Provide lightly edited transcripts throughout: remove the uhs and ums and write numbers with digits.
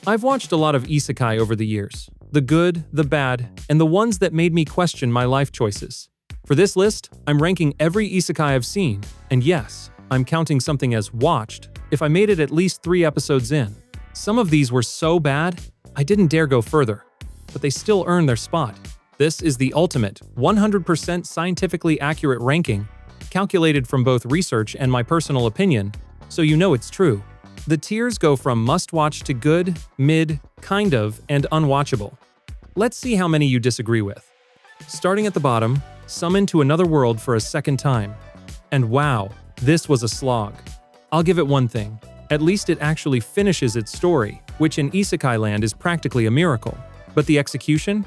I've watched a lot of isekai over the years. The good, the bad, and the ones that made me question my life choices. For this list, I'm ranking every isekai I've seen, and yes, I'm counting something as watched if I made it at least 3 episodes in. Some of these were so bad, I didn't dare go further, but they still earned their spot. This is the ultimate, 100% scientifically accurate ranking, calculated from both research and my personal opinion, so you know it's true. The tiers go from must-watch to good, mid, kind of, and unwatchable. Let's see how many you disagree with. Starting at the bottom, Summon to Another World for a second time. And wow, this was a slog. I'll give it one thing. At least it actually finishes its story, which in Isekai land is practically a miracle. But the execution?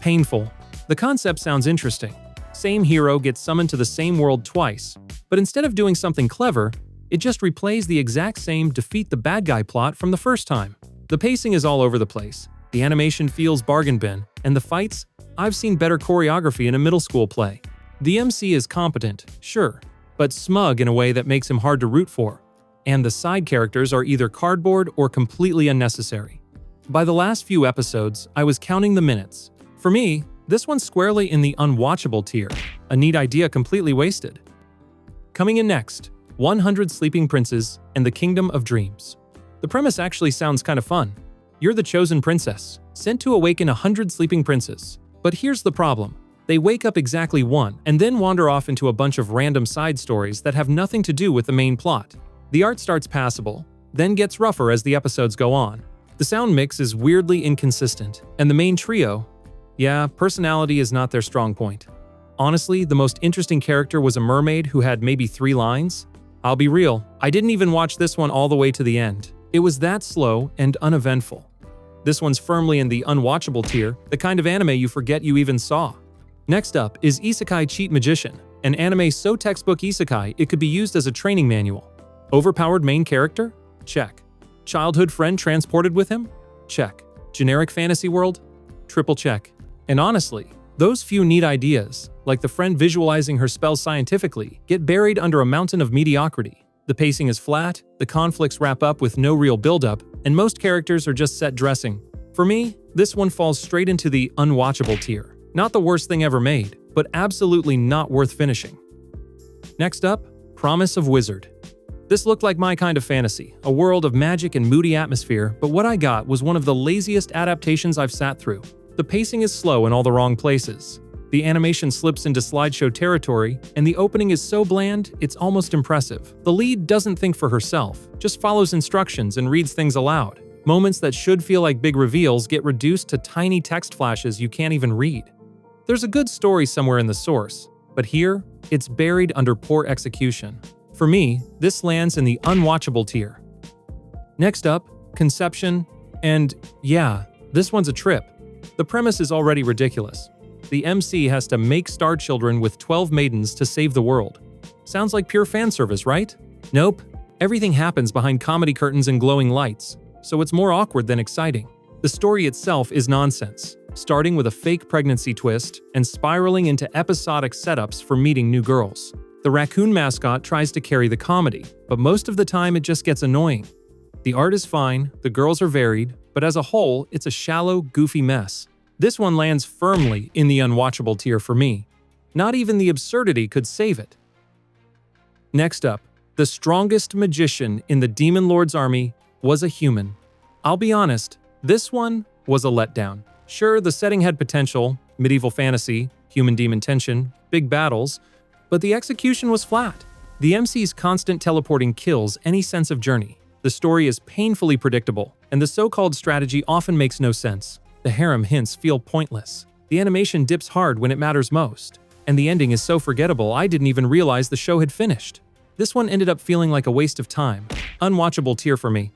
Painful. The concept sounds interesting. Same hero gets summoned to the same world twice, but instead of doing something clever, it just replays the exact same defeat the bad guy plot from the first time. The pacing is all over the place. The animation feels bargain bin, and the fights? I've seen better choreography in a middle school play. The MC is competent, sure, but smug in a way that makes him hard to root for. And the side characters are either cardboard or completely unnecessary. By the last few episodes, I was counting the minutes. For me, this one's squarely in the unwatchable tier, a neat idea completely wasted. Coming in next, 100 Sleeping Princes and the Kingdom of Dreams. The premise actually sounds kind of fun. You're the chosen princess, sent to awaken 100 sleeping princes. But here's the problem. They wake up exactly one and then wander off into a bunch of random side stories that have nothing to do with the main plot. The art starts passable, then gets rougher as the episodes go on. The sound mix is weirdly inconsistent, and the main trio, yeah, personality is not their strong point. Honestly, the most interesting character was a mermaid who had maybe 3 lines. I'll be real, I didn't even watch this one all the way to the end. It was that slow and uneventful. This one's firmly in the unwatchable tier, the kind of anime you forget you even saw. Next up is Isekai Cheat Magician, an anime so textbook isekai it could be used as a training manual. Overpowered main character? Check. Childhood friend transported with him? Check. Generic fantasy world? Triple check. And honestly, those few neat ideas, like the friend visualizing her spells scientifically, get buried under a mountain of mediocrity. The pacing is flat, the conflicts wrap up with no real build-up, and most characters are just set dressing. For me, this one falls straight into the unwatchable tier. Not the worst thing ever made, but absolutely not worth finishing. Next up, Promise of Wizard. This looked like my kind of fantasy, a world of magic and moody atmosphere, but what I got was one of the laziest adaptations I've sat through. The pacing is slow in all the wrong places. The animation slips into slideshow territory, and the opening is so bland, it's almost impressive. The lead doesn't think for herself, just follows instructions and reads things aloud. Moments that should feel like big reveals get reduced to tiny text flashes you can't even read. There's a good story somewhere in the source, but here, it's buried under poor execution. For me, this lands in the unwatchable tier. Next up, Conception, and yeah, this one's a trip. The premise is already ridiculous. The MC has to make star children with 12 maidens to save the world. Sounds like pure fan service, right? Nope. Everything happens behind comedy curtains and glowing lights, so it's more awkward than exciting. The story itself is nonsense, starting with a fake pregnancy twist and spiraling into episodic setups for meeting new girls. The raccoon mascot tries to carry the comedy, but most of the time it just gets annoying. The art is fine, the girls are varied, but as a whole, it's a shallow, goofy mess. This one lands firmly in the unwatchable tier for me. Not even the absurdity could save it. Next up, the strongest magician in the Demon Lord's army was a human. I'll be honest, this one was a letdown. Sure, the setting had potential, medieval fantasy, human-demon tension, big battles, but the execution was flat. The MC's constant teleporting kills any sense of journey. The story is painfully predictable, and the so-called strategy often makes no sense. The harem hints feel pointless. The animation dips hard when it matters most. And the ending is so forgettable I didn't even realize the show had finished. This one ended up feeling like a waste of time. Unwatchable tier for me.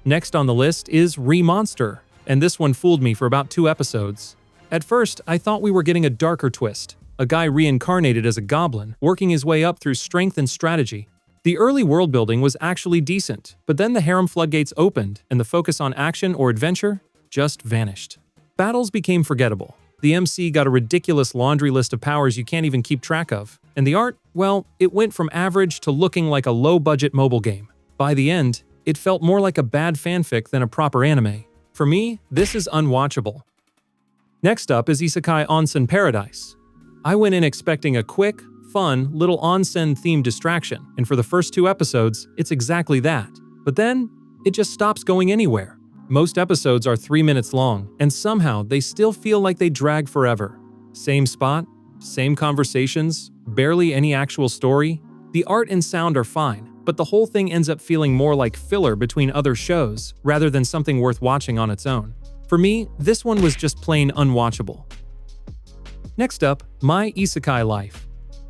Next on the list is Re-Monster, and this one fooled me for about 2 episodes. At first, I thought we were getting a darker twist. A guy reincarnated as a goblin, working his way up through strength and strategy. The early world building was actually decent, but then the harem floodgates opened, and the focus on action or adventure just vanished. Battles became forgettable. The MC got a ridiculous laundry list of powers you can't even keep track of. And the art, well, it went from average to looking like a low-budget mobile game. By the end, It felt more like a bad fanfic than a proper anime. For me, this is unwatchable. Next up is Isekai Onsen Paradise. I went in expecting a quick, fun, little onsen-themed distraction, and for the first 2 episodes, it's exactly that. But then, it just stops going anywhere. Most episodes are 3 minutes long, and somehow they still feel like they drag forever. Same spot, same conversations, barely any actual story. The art and sound are fine, but the whole thing ends up feeling more like filler between other shows rather than something worth watching on its own. For me, this one was just plain unwatchable. Next up, My Isekai Life.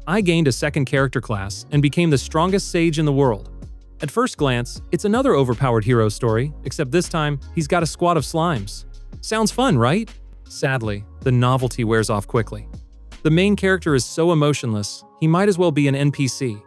I gained a second character class and became the strongest sage in the world. At first glance, it's another overpowered hero story, except this time, he's got a squad of slimes. Sounds fun, right? Sadly, the novelty wears off quickly. The main character is so emotionless, he might as well be an NPC.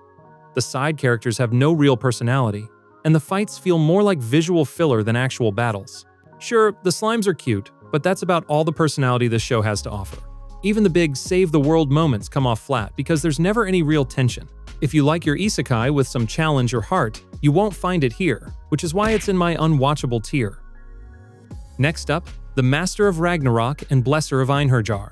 The side characters have no real personality, and the fights feel more like visual filler than actual battles. Sure, the slimes are cute, but that's about all the personality this show has to offer. Even the big save-the-world moments come off flat because there's never any real tension. If you like your isekai with some challenge or heart, you won't find it here, which is why it's in my unwatchable tier. Next up, The Master of Ragnarok and Blesser of Einherjar.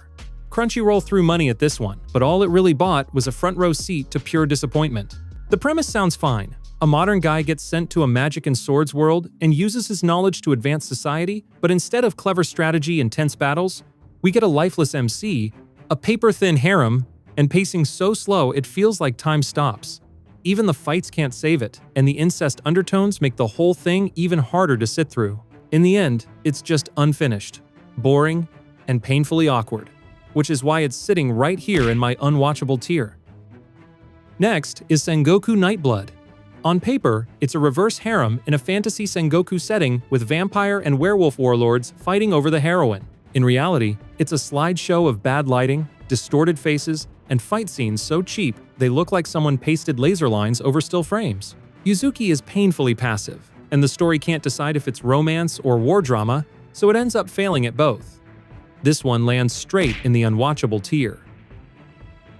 Crunchyroll threw money at this one, but all it really bought was a front-row seat to pure disappointment. The premise sounds fine. A modern guy gets sent to a magic and swords world and uses his knowledge to advance society, but instead of clever strategy and tense battles, we get a lifeless MC, a paper-thin harem, and pacing so slow it feels like time stops. Even the fights can't save it, and the incest undertones make the whole thing even harder to sit through. In the end, it's just unfinished, boring, and painfully awkward, which is why it's sitting right here in my unwatchable tier. Next is Sengoku Nightblood. On paper, it's a reverse harem in a fantasy Sengoku setting with vampire and werewolf warlords fighting over the heroine. In reality, it's a slideshow of bad lighting, distorted faces, and fight scenes so cheap they look like someone pasted laser lines over still frames. Yuzuki is painfully passive, and the story can't decide if it's romance or war drama, so it ends up failing at both. This one lands straight in the unwatchable tier.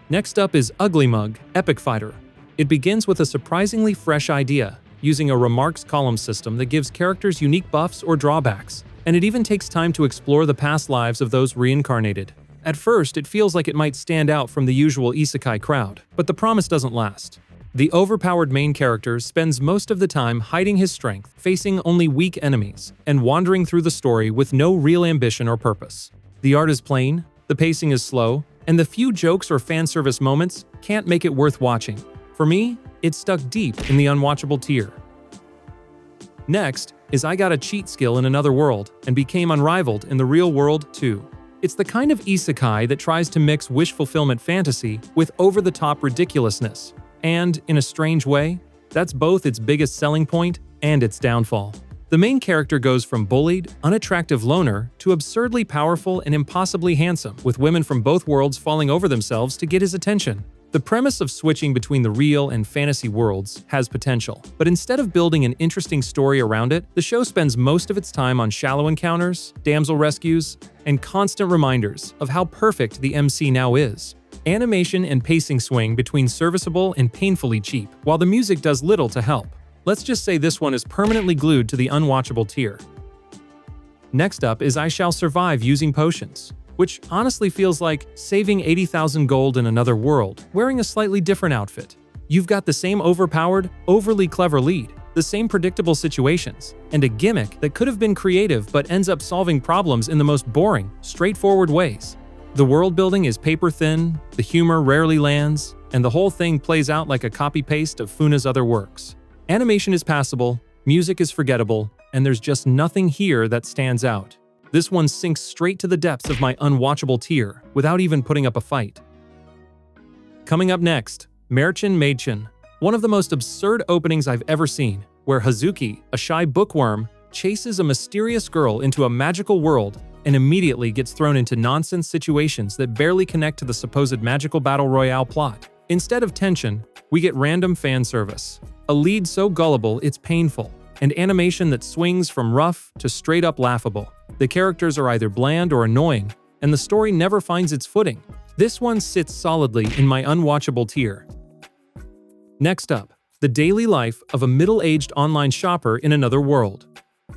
Next up is Ugly Mug, Epic Fighter. It begins with a surprisingly fresh idea, using a remarks column system that gives characters unique buffs or drawbacks, and it even takes time to explore the past lives of those reincarnated. At first, it feels like it might stand out from the usual isekai crowd, but the promise doesn't last. The overpowered main character spends most of the time hiding his strength, facing only weak enemies, and wandering through the story with no real ambition or purpose. The art is plain, the pacing is slow, and the few jokes or fan service moments can't make it worth watching. For me, it's stuck deep in the unwatchable tier. Next is I Got a Cheat Skill in Another World and became unrivaled in the real world too. It's the kind of isekai that tries to mix wish fulfillment fantasy with over-the-top ridiculousness. And, in a strange way, that's both its biggest selling point and its downfall. The main character goes from bullied, unattractive loner to absurdly powerful and impossibly handsome, with women from both worlds falling over themselves to get his attention. The premise of switching between the real and fantasy worlds has potential, but instead of building an interesting story around it, the show spends most of its time on shallow encounters, damsel rescues, and constant reminders of how perfect the MC now is. Animation and pacing swing between serviceable and painfully cheap, while the music does little to help. Let's just say this one is permanently glued to the unwatchable tier. Next up is I Shall Survive Using Potions, which honestly feels like saving 80,000 gold in another world, wearing a slightly different outfit. You've got the same overpowered, overly clever lead, the same predictable situations, and a gimmick that could have been creative but ends up solving problems in the most boring, straightforward ways. The world building is paper-thin, the humor rarely lands, and the whole thing plays out like a copy-paste of Funa's other works. Animation is passable, music is forgettable, and there's just nothing here that stands out. This one sinks straight to the depths of my unwatchable tier without even putting up a fight. Coming up next, Merchin Maidchen, one of the most absurd openings I've ever seen, where Hazuki, a shy bookworm, chases a mysterious girl into a magical world and immediately gets thrown into nonsense situations that barely connect to the supposed magical battle royale plot. Instead of tension, we get random fan service, a lead so gullible it's painful, and animation that swings from rough to straight-up laughable. The characters are either bland or annoying, and the story never finds its footing. This one sits solidly in my unwatchable tier. Next up, the daily life of a middle-aged online shopper in another world.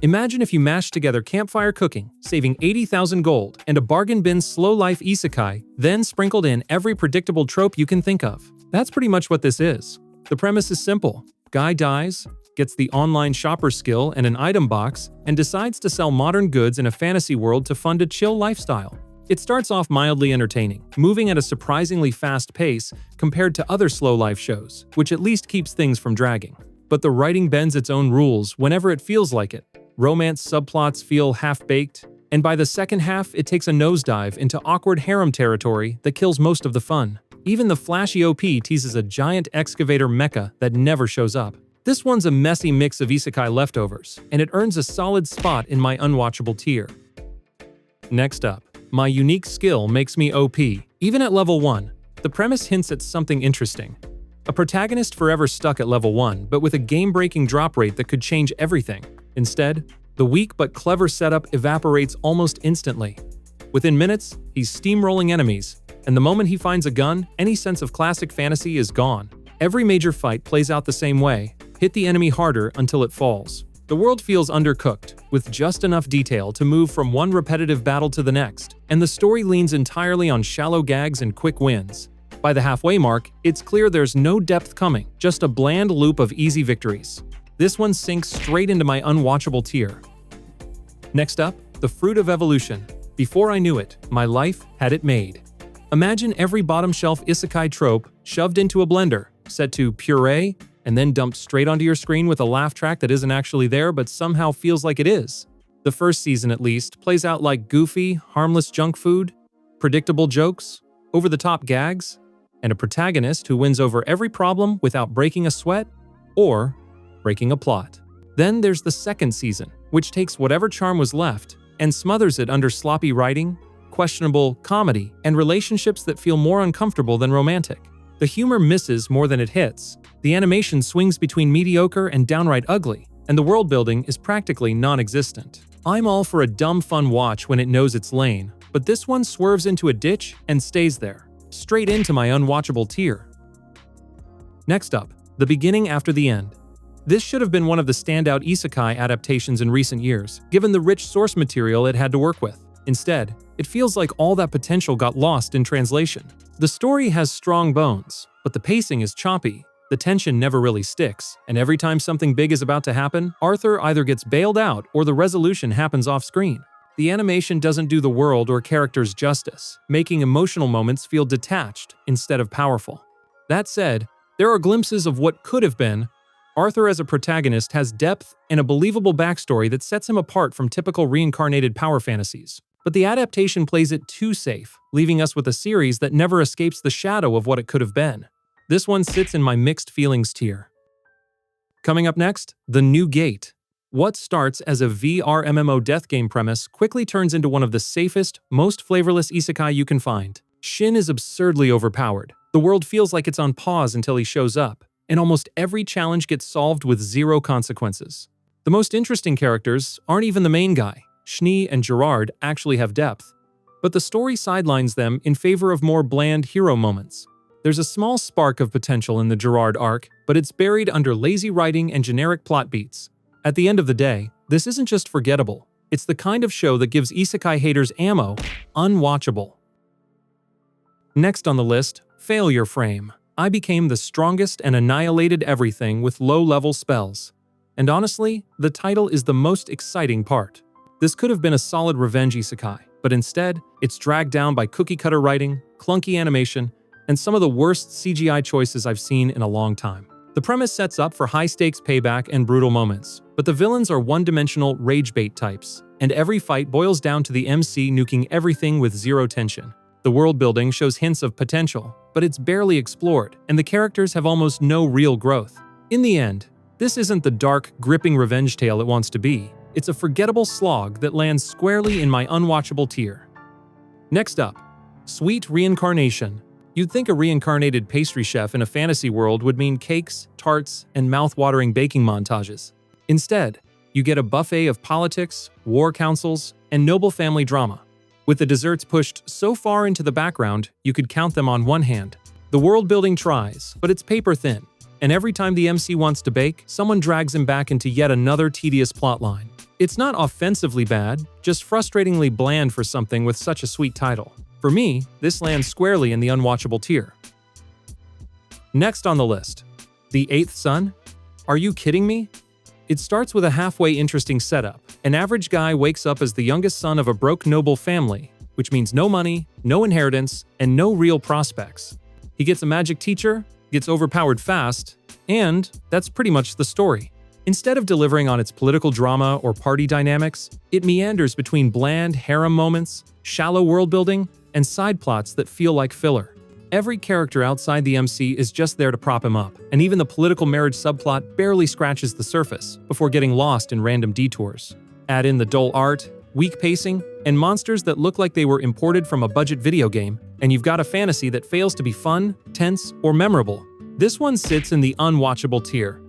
Imagine if you mashed together campfire cooking, saving 80,000 gold, and a bargain bin slow-life isekai, then sprinkled in every predictable trope you can think of. That's pretty much what this is. The premise is simple. Guy dies, gets the online shopper skill and an item box, and decides to sell modern goods in a fantasy world to fund a chill lifestyle. It starts off mildly entertaining, moving at a surprisingly fast pace compared to other slow-life shows, which at least keeps things from dragging. But the writing bends its own rules whenever it feels like it. Romance subplots feel half-baked, and by the second half it takes a nosedive into awkward harem territory that kills most of the fun. Even the flashy OP teases a giant excavator mecha that never shows up. This one's a messy mix of isekai leftovers, and it earns a solid spot in my unwatchable tier. Next up, my unique skill makes me OP. Even at level 1, the premise hints at something interesting. A protagonist forever stuck at level 1, but with a game-breaking drop rate that could change everything. Instead, the weak but clever setup evaporates almost instantly. Within minutes, he's steamrolling enemies, and the moment he finds a gun, any sense of classic fantasy is gone. Every major fight plays out the same way: hit the enemy harder until it falls. The world feels undercooked, with just enough detail to move from one repetitive battle to the next, and the story leans entirely on shallow gags and quick wins. By the halfway mark, it's clear there's no depth coming, just a bland loop of easy victories. This one sinks straight into my unwatchable tier. Next up, the fruit of evolution. Before I knew it, my life had it made. Imagine every bottom-shelf isekai trope shoved into a blender, set to puree, and then dumped straight onto your screen with a laugh track that isn't actually there but somehow feels like it is. The first season, at least, plays out like goofy, harmless junk food, predictable jokes, over-the-top gags, and a protagonist who wins over every problem without breaking a sweat or breaking a plot. Then there's the second season, which takes whatever charm was left and smothers it under sloppy writing, questionable comedy, and relationships that feel more uncomfortable than romantic. The humor misses more than it hits, the animation swings between mediocre and downright ugly, and the world building is practically non-existent. I'm all for a dumb fun watch when it knows its lane, but this one swerves into a ditch and stays there, straight into my unwatchable tier. Next up, the beginning after the end. This should have been one of the standout isekai adaptations in recent years, given the rich source material it had to work with. Instead, it feels like all that potential got lost in translation. The story has strong bones, but the pacing is choppy. The tension never really sticks, and every time something big is about to happen, Arthur either gets bailed out or the resolution happens off-screen. The animation doesn't do the world or characters justice, making emotional moments feel detached instead of powerful. That said, there are glimpses of what could have been. Arthur as a protagonist has depth and a believable backstory that sets him apart from typical reincarnated power fantasies. But the adaptation plays it too safe, leaving us with a series that never escapes the shadow of what it could have been. This one sits in my mixed feelings tier. Coming up next, The New Gate. What starts as a VR MMO death game premise quickly turns into one of the safest, most flavorless isekai you can find. Shin is absurdly overpowered. The world feels like it's on pause until he shows up, and almost every challenge gets solved with zero consequences. The most interesting characters aren't even the main guy. Schnee and Gerard actually have depth, but the story sidelines them in favor of more bland hero moments. There's a small spark of potential in the Gerard arc, but it's buried under lazy writing and generic plot beats. At the end of the day, this isn't just forgettable. It's the kind of show that gives isekai haters ammo, unwatchable. Next on the list, Failure Frame. I became the strongest and annihilated everything with low-level spells. And honestly, the title is the most exciting part. This could have been a solid revenge isekai, but instead, it's dragged down by cookie-cutter writing, clunky animation, and some of the worst CGI choices I've seen in a long time. The premise sets up for high-stakes payback and brutal moments, but the villains are one-dimensional rage-bait types, and every fight boils down to the MC nuking everything with zero tension. The world-building shows hints of potential, but it's barely explored, and the characters have almost no real growth. In the end, this isn't the dark, gripping revenge tale it wants to be. It's a forgettable slog that lands squarely in my unwatchable tier. Next up, Sweet Reincarnation. You'd think a reincarnated pastry chef in a fantasy world would mean cakes, tarts, and mouth-watering baking montages. Instead, you get a buffet of politics, war councils, and noble family drama. With the desserts pushed so far into the background, you could count them on one hand. The world-building tries, but it's paper-thin. And every time the MC wants to bake, someone drags him back into yet another tedious plotline. It's not offensively bad, just frustratingly bland for something with such a sweet title. For me, this lands squarely in the unwatchable tier. Next on the list, The Eighth Son? Are you kidding me? It starts with a halfway interesting setup. An average guy wakes up as the youngest son of a broke noble family, which means no money, no inheritance, and no real prospects. He gets a magic teacher, gets overpowered fast, and that's pretty much the story. Instead of delivering on its political drama or party dynamics, it meanders between bland harem moments, shallow world-building, and side plots that feel like filler. Every character outside the MC is just there to prop him up, and even the political marriage subplot barely scratches the surface before getting lost in random detours. Add in the dull art, weak pacing, and monsters that look like they were imported from a budget video game, and you've got a fantasy that fails to be fun, tense, or memorable. This one sits in the unwatchable tier.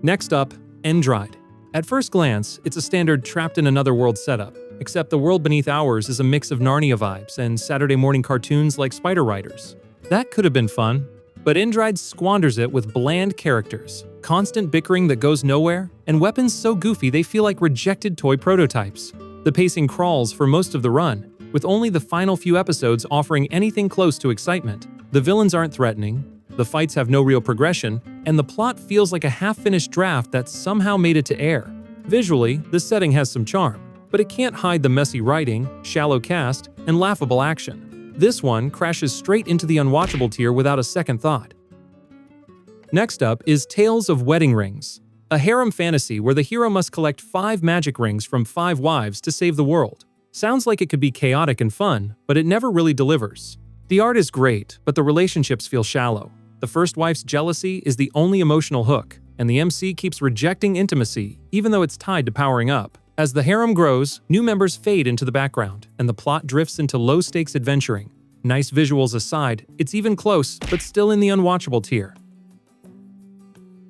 Next up, Endride. At first glance, it's a standard trapped in another world setup, except the world beneath ours is a mix of Narnia vibes and Saturday morning cartoons like Spider Riders. That could have been fun, but Endride squanders it with bland characters, constant bickering that goes nowhere, and weapons so goofy they feel like rejected toy prototypes. The pacing crawls for most of the run, with only the final few episodes offering anything close to excitement. The villains aren't threatening, the fights have no real progression, and the plot feels like a half-finished draft that somehow made it to air. Visually, the setting has some charm, but it can't hide the messy writing, shallow cast, and laughable action. This one crashes straight into the unwatchable tier without a second thought. Next up is Tales of Wedding Rings, a harem fantasy where the hero must collect 5 magic rings from 5 wives to save the world. Sounds like it could be chaotic and fun, but it never really delivers. The art is great, but the relationships feel shallow. The first wife's jealousy is the only emotional hook, and the MC keeps rejecting intimacy, even though it's tied to powering up. As the harem grows, new members fade into the background, and the plot drifts into low-stakes adventuring. Nice visuals aside, it's even close, but still in the unwatchable tier.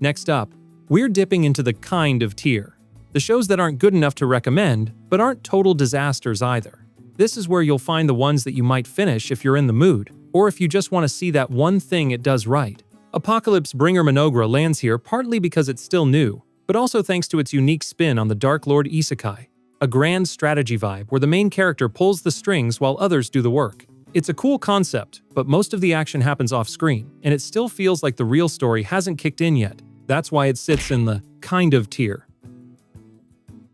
Next up, we're dipping into the kind of tier. The shows that aren't good enough to recommend, but aren't total disasters either. This is where you'll find the ones that you might finish if you're in the mood, or if you just want to see that one thing it does right. Apocalypse Bringer Minogra lands here partly because it's still new, but also thanks to its unique spin on the Dark Lord Isekai, a grand strategy vibe where the main character pulls the strings while others do the work. It's a cool concept, but most of the action happens off-screen, and it still feels like the real story hasn't kicked in yet. That's why it sits in the kind of tier.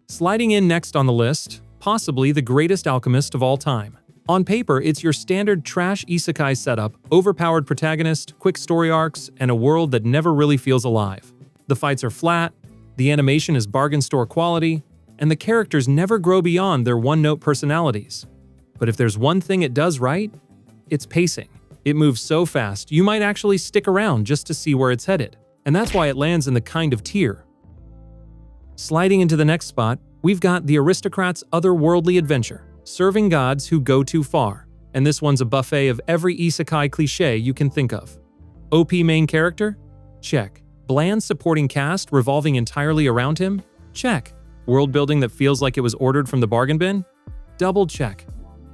Sliding in next on the list, possibly the greatest alchemist of all time. On paper, it's your standard trash isekai setup, overpowered protagonist, quick story arcs, and a world that never really feels alive. The fights are flat, the animation is bargain store quality, and the characters never grow beyond their one-note personalities. But if there's one thing it does right, it's pacing. It moves so fast, you might actually stick around just to see where it's headed. And that's why it lands in the kind of tier. Sliding into the next spot, we've got The Aristocrat's Otherworldly Adventure, serving gods who go too far. And this one's a buffet of every isekai cliché you can think of. OP main character? Check. Bland supporting cast revolving entirely around him? Check. World building that feels like it was ordered from the bargain bin? Double check.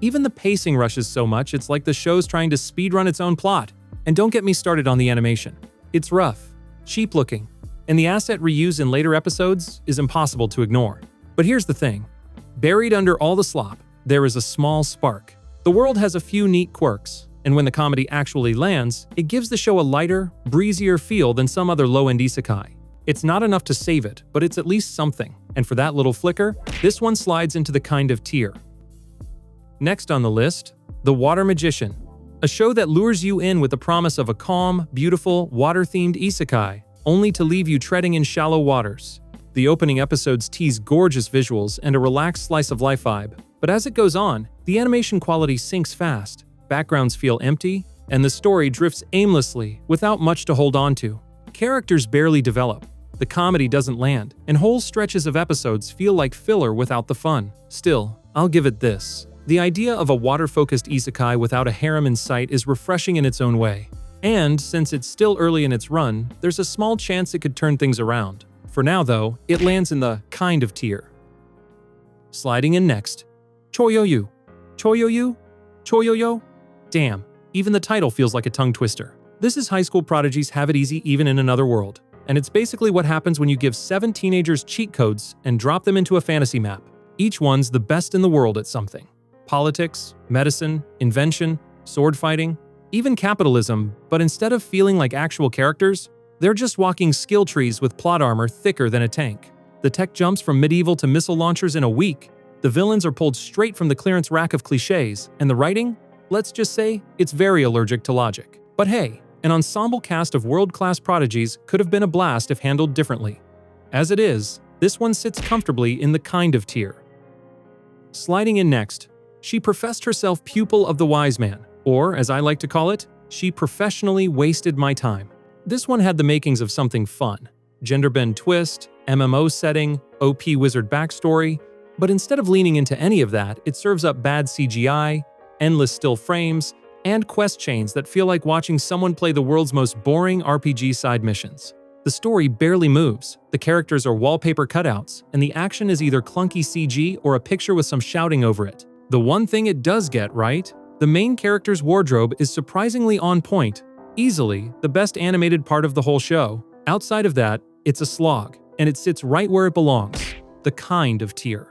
Even the pacing rushes so much it's like the show's trying to speedrun its own plot. And don't get me started on the animation. It's rough, cheap looking, and the asset reuse in later episodes is impossible to ignore. But here's the thing. Buried under all the slop, there is a small spark. The world has a few neat quirks, and when the comedy actually lands, it gives the show a lighter, breezier feel than some other low-end isekai. It's not enough to save it, but it's at least something, and for that little flicker, this one slides into the kind of tier. Next on the list, The Water Magician, a show that lures you in with the promise of a calm, beautiful, water-themed isekai, only to leave you treading in shallow waters. The opening episodes tease gorgeous visuals and a relaxed slice-of-life vibe, but as it goes on, the animation quality sinks fast, backgrounds feel empty, and the story drifts aimlessly without much to hold on to. Characters barely develop, the comedy doesn't land, and whole stretches of episodes feel like filler without the fun. Still, I'll give it this. The idea of a water-focused isekai without a harem in sight is refreshing in its own way. And since it's still early in its run, there's a small chance it could turn things around. For now, though, it lands in the kind of tier. Sliding in next, Choyoyu. Choyoyu? Choyoyo? Damn, even the title feels like a tongue twister. This is high school prodigies have it easy even in another world. And it's basically what happens when you give 7 teenagers cheat codes and drop them into a fantasy map. Each one's the best in the world at something. Politics, medicine, invention, sword fighting, even capitalism, but instead of feeling like actual characters, they're just walking skill trees with plot armor thicker than a tank. The tech jumps from medieval to missile launchers in a week. The villains are pulled straight from the clearance rack of cliches, and the writing? Let's just say, it's very allergic to logic. But hey, an ensemble cast of world-class prodigies could have been a blast if handled differently. As it is, this one sits comfortably in the kind of tier. Sliding in next, she professed herself pupil of the wise man, or as I like to call it, she professionally wasted my time. This one had the makings of something fun. Gender bend twist, MMO setting, OP wizard backstory, but instead of leaning into any of that, it serves up bad CGI, endless still frames, and quest chains that feel like watching someone play the world's most boring RPG side missions. The story barely moves, the characters are wallpaper cutouts, and the action is either clunky CG or a picture with some shouting over it. The one thing it does get right, the main character's wardrobe is surprisingly on point, easily the best animated part of the whole show. Outside of that, it's a slog, and it sits right where it belongs, the kind of tier.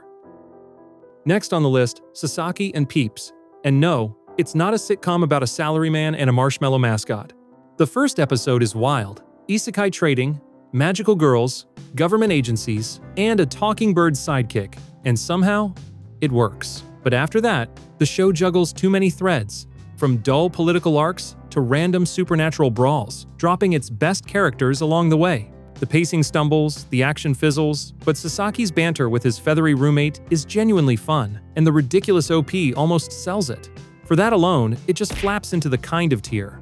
Next on the list, Sasaki and Peeps. And no, it's not a sitcom about a salaryman and a marshmallow mascot. The first episode is wild. Isekai trading, magical girls, government agencies, and a talking bird sidekick. And somehow, it works. But after that, the show juggles too many threads, from dull political arcs to random supernatural brawls, dropping its best characters along the way. The pacing stumbles, the action fizzles, but Sasaki's banter with his feathery roommate is genuinely fun, and the ridiculous OP almost sells it. For that alone, it just flaps into the kind of tier.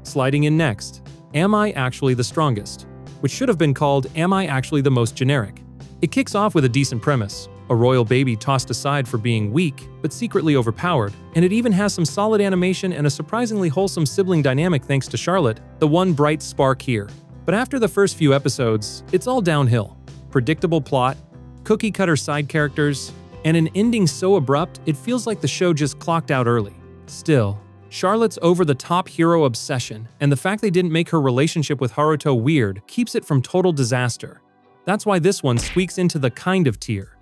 Sliding in next, Am I Actually the Strongest? Which should have been called Am I Actually the Most Generic? It kicks off with a decent premise, a royal baby tossed aside for being weak, but secretly overpowered, and it even has some solid animation and a surprisingly wholesome sibling dynamic thanks to Charlotte, the one bright spark here. But after the first few episodes, it's all downhill. Predictable plot, cookie-cutter side characters, and an ending so abrupt it feels like the show just clocked out early. Still, Charlotte's over-the-top hero obsession, and the fact they didn't make her relationship with Haruto weird keeps it from total disaster. That's why this one squeaks into the kind of tier.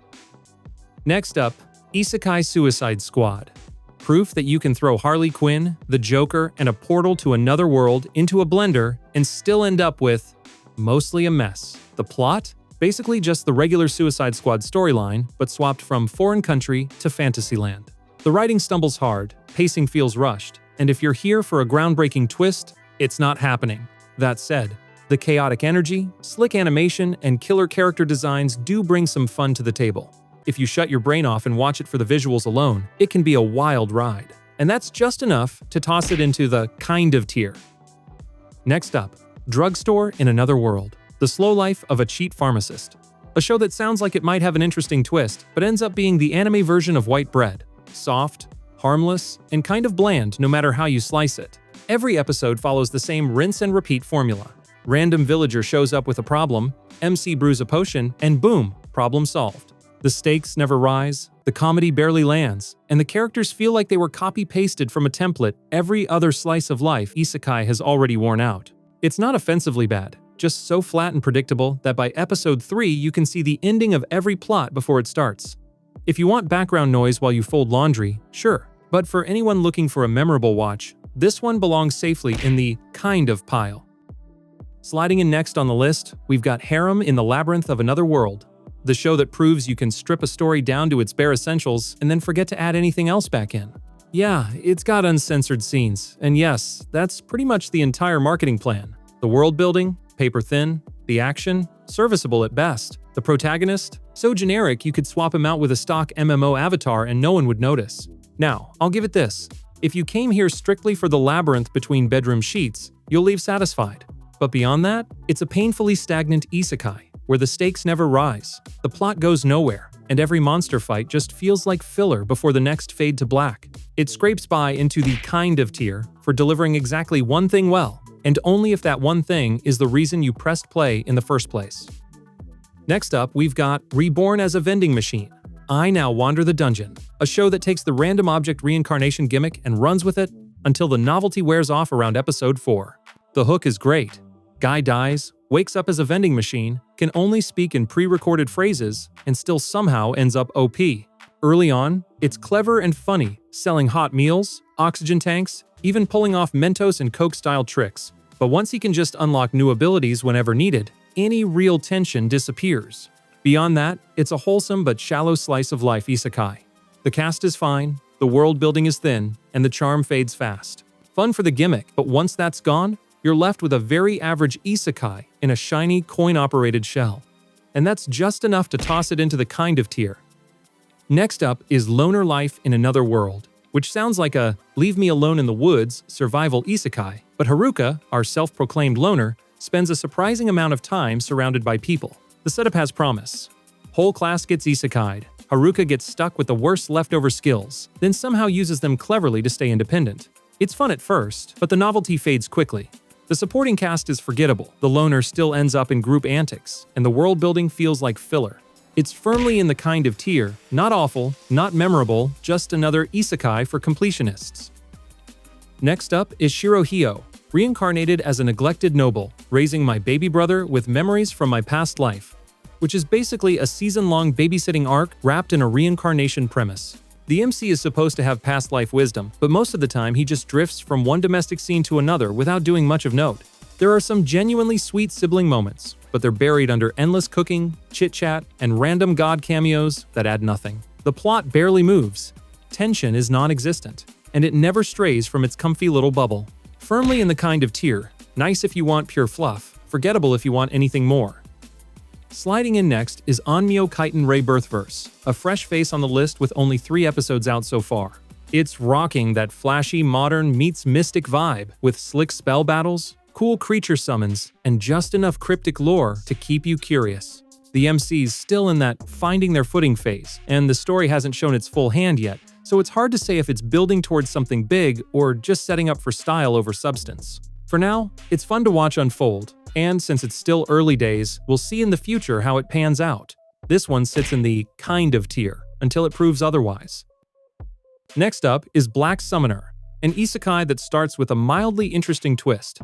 Next up, Isekai Suicide Squad. Proof that you can throw Harley Quinn, the Joker, and a portal to another world into a blender and still end up with mostly a mess. The plot? Basically just the regular Suicide Squad storyline, but swapped from foreign country to Fantasyland. The writing stumbles hard, pacing feels rushed, and if you're here for a groundbreaking twist, it's not happening. That said, the chaotic energy, slick animation, and killer character designs do bring some fun to the table. If you shut your brain off and watch it for the visuals alone, it can be a wild ride. And that's just enough to toss it into the kind of tier. Next up, Drugstore in Another World. The Slow Life of a Cheat Pharmacist. A show that sounds like it might have an interesting twist, but ends up being the anime version of white bread. Soft, harmless, and kind of bland no matter how you slice it. Every episode follows the same rinse and repeat formula. Random villager shows up with a problem, MC brews a potion, and boom, problem solved. The stakes never rise, the comedy barely lands, and the characters feel like they were copy-pasted from a template every other slice of life Isekai has already worn out. It's not offensively bad, just so flat and predictable that by episode 3 you can see the ending of every plot before it starts. If you want background noise while you fold laundry, sure. But for anyone looking for a memorable watch, this one belongs safely in the kind of pile. Sliding in next on the list, we've got Harem in the Labyrinth of Another World. The show that proves you can strip a story down to its bare essentials and then forget to add anything else back in. Yeah, it's got uncensored scenes, and yes, that's pretty much the entire marketing plan. The world building, paper thin, the action, serviceable at best. The protagonist, so generic you could swap him out with a stock MMO avatar and no one would notice. Now, I'll give it this. If you came here strictly for the labyrinth between bedroom sheets, you'll leave satisfied. But beyond that, it's a painfully stagnant isekai, where the stakes never rise, the plot goes nowhere, and every monster fight just feels like filler before the next fade to black. It scrapes by into the kind of tier for delivering exactly one thing well, and only if that one thing is the reason you pressed play in the first place. Next up, we've got Reborn as a Vending Machine. I Now Wander the Dungeon, a show that takes the random object reincarnation gimmick and runs with it, until the novelty wears off around episode 4. The hook is great. Guy dies, wakes up as a vending machine, can only speak in pre-recorded phrases, and still somehow ends up OP. Early on, it's clever and funny, selling hot meals, oxygen tanks, even pulling off Mentos and Coke-style tricks. But once he can just unlock new abilities whenever needed, any real tension disappears. Beyond that, it's a wholesome but shallow slice of life isekai. The cast is fine, the world building is thin, and the charm fades fast. Fun for the gimmick, but once that's gone, you're left with a very average isekai in a shiny, coin-operated shell. And that's just enough to toss it into the kind of tier. Next up is Loner Life in Another World, which sounds like a leave me alone in the woods survival isekai, but Haruka, our self-proclaimed loner, spends a surprising amount of time surrounded by people. The setup has promise. Whole class gets isekai'd. Haruka gets stuck with the worst leftover skills, then somehow uses them cleverly to stay independent. It's fun at first, but the novelty fades quickly. The supporting cast is forgettable, the loner still ends up in group antics, and the world building feels like filler. It's firmly in the kind of tier, not awful, not memorable, just another isekai for completionists. Next up is Shirohyo, reincarnated as a neglected noble, raising my baby brother with memories from my past life, which is basically a season-long babysitting arc wrapped in a reincarnation premise. The MC is supposed to have past life wisdom, but most of the time he just drifts from one domestic scene to another without doing much of note. There are some genuinely sweet sibling moments, but they're buried under endless cooking, chit-chat, and random god cameos that add nothing. The plot barely moves, tension is non-existent, and it never strays from its comfy little bubble. Firmly in the kind of tier, nice if you want pure fluff, forgettable if you want anything more. Sliding in next is AnimeYokai Rebirthverse, a fresh face on the list with only 3 episodes out so far. It's rocking that flashy modern meets mystic vibe with slick spell battles, cool creature summons, and just enough cryptic lore to keep you curious. The MC's still in that finding their footing phase, and the story hasn't shown its full hand yet, so it's hard to say if it's building towards something big or just setting up for style over substance. For now, it's fun to watch unfold, and since it's still early days, we'll see in the future how it pans out. This one sits in the kind of tier, until it proves otherwise. Next up is Black Summoner, an isekai that starts with a mildly interesting twist.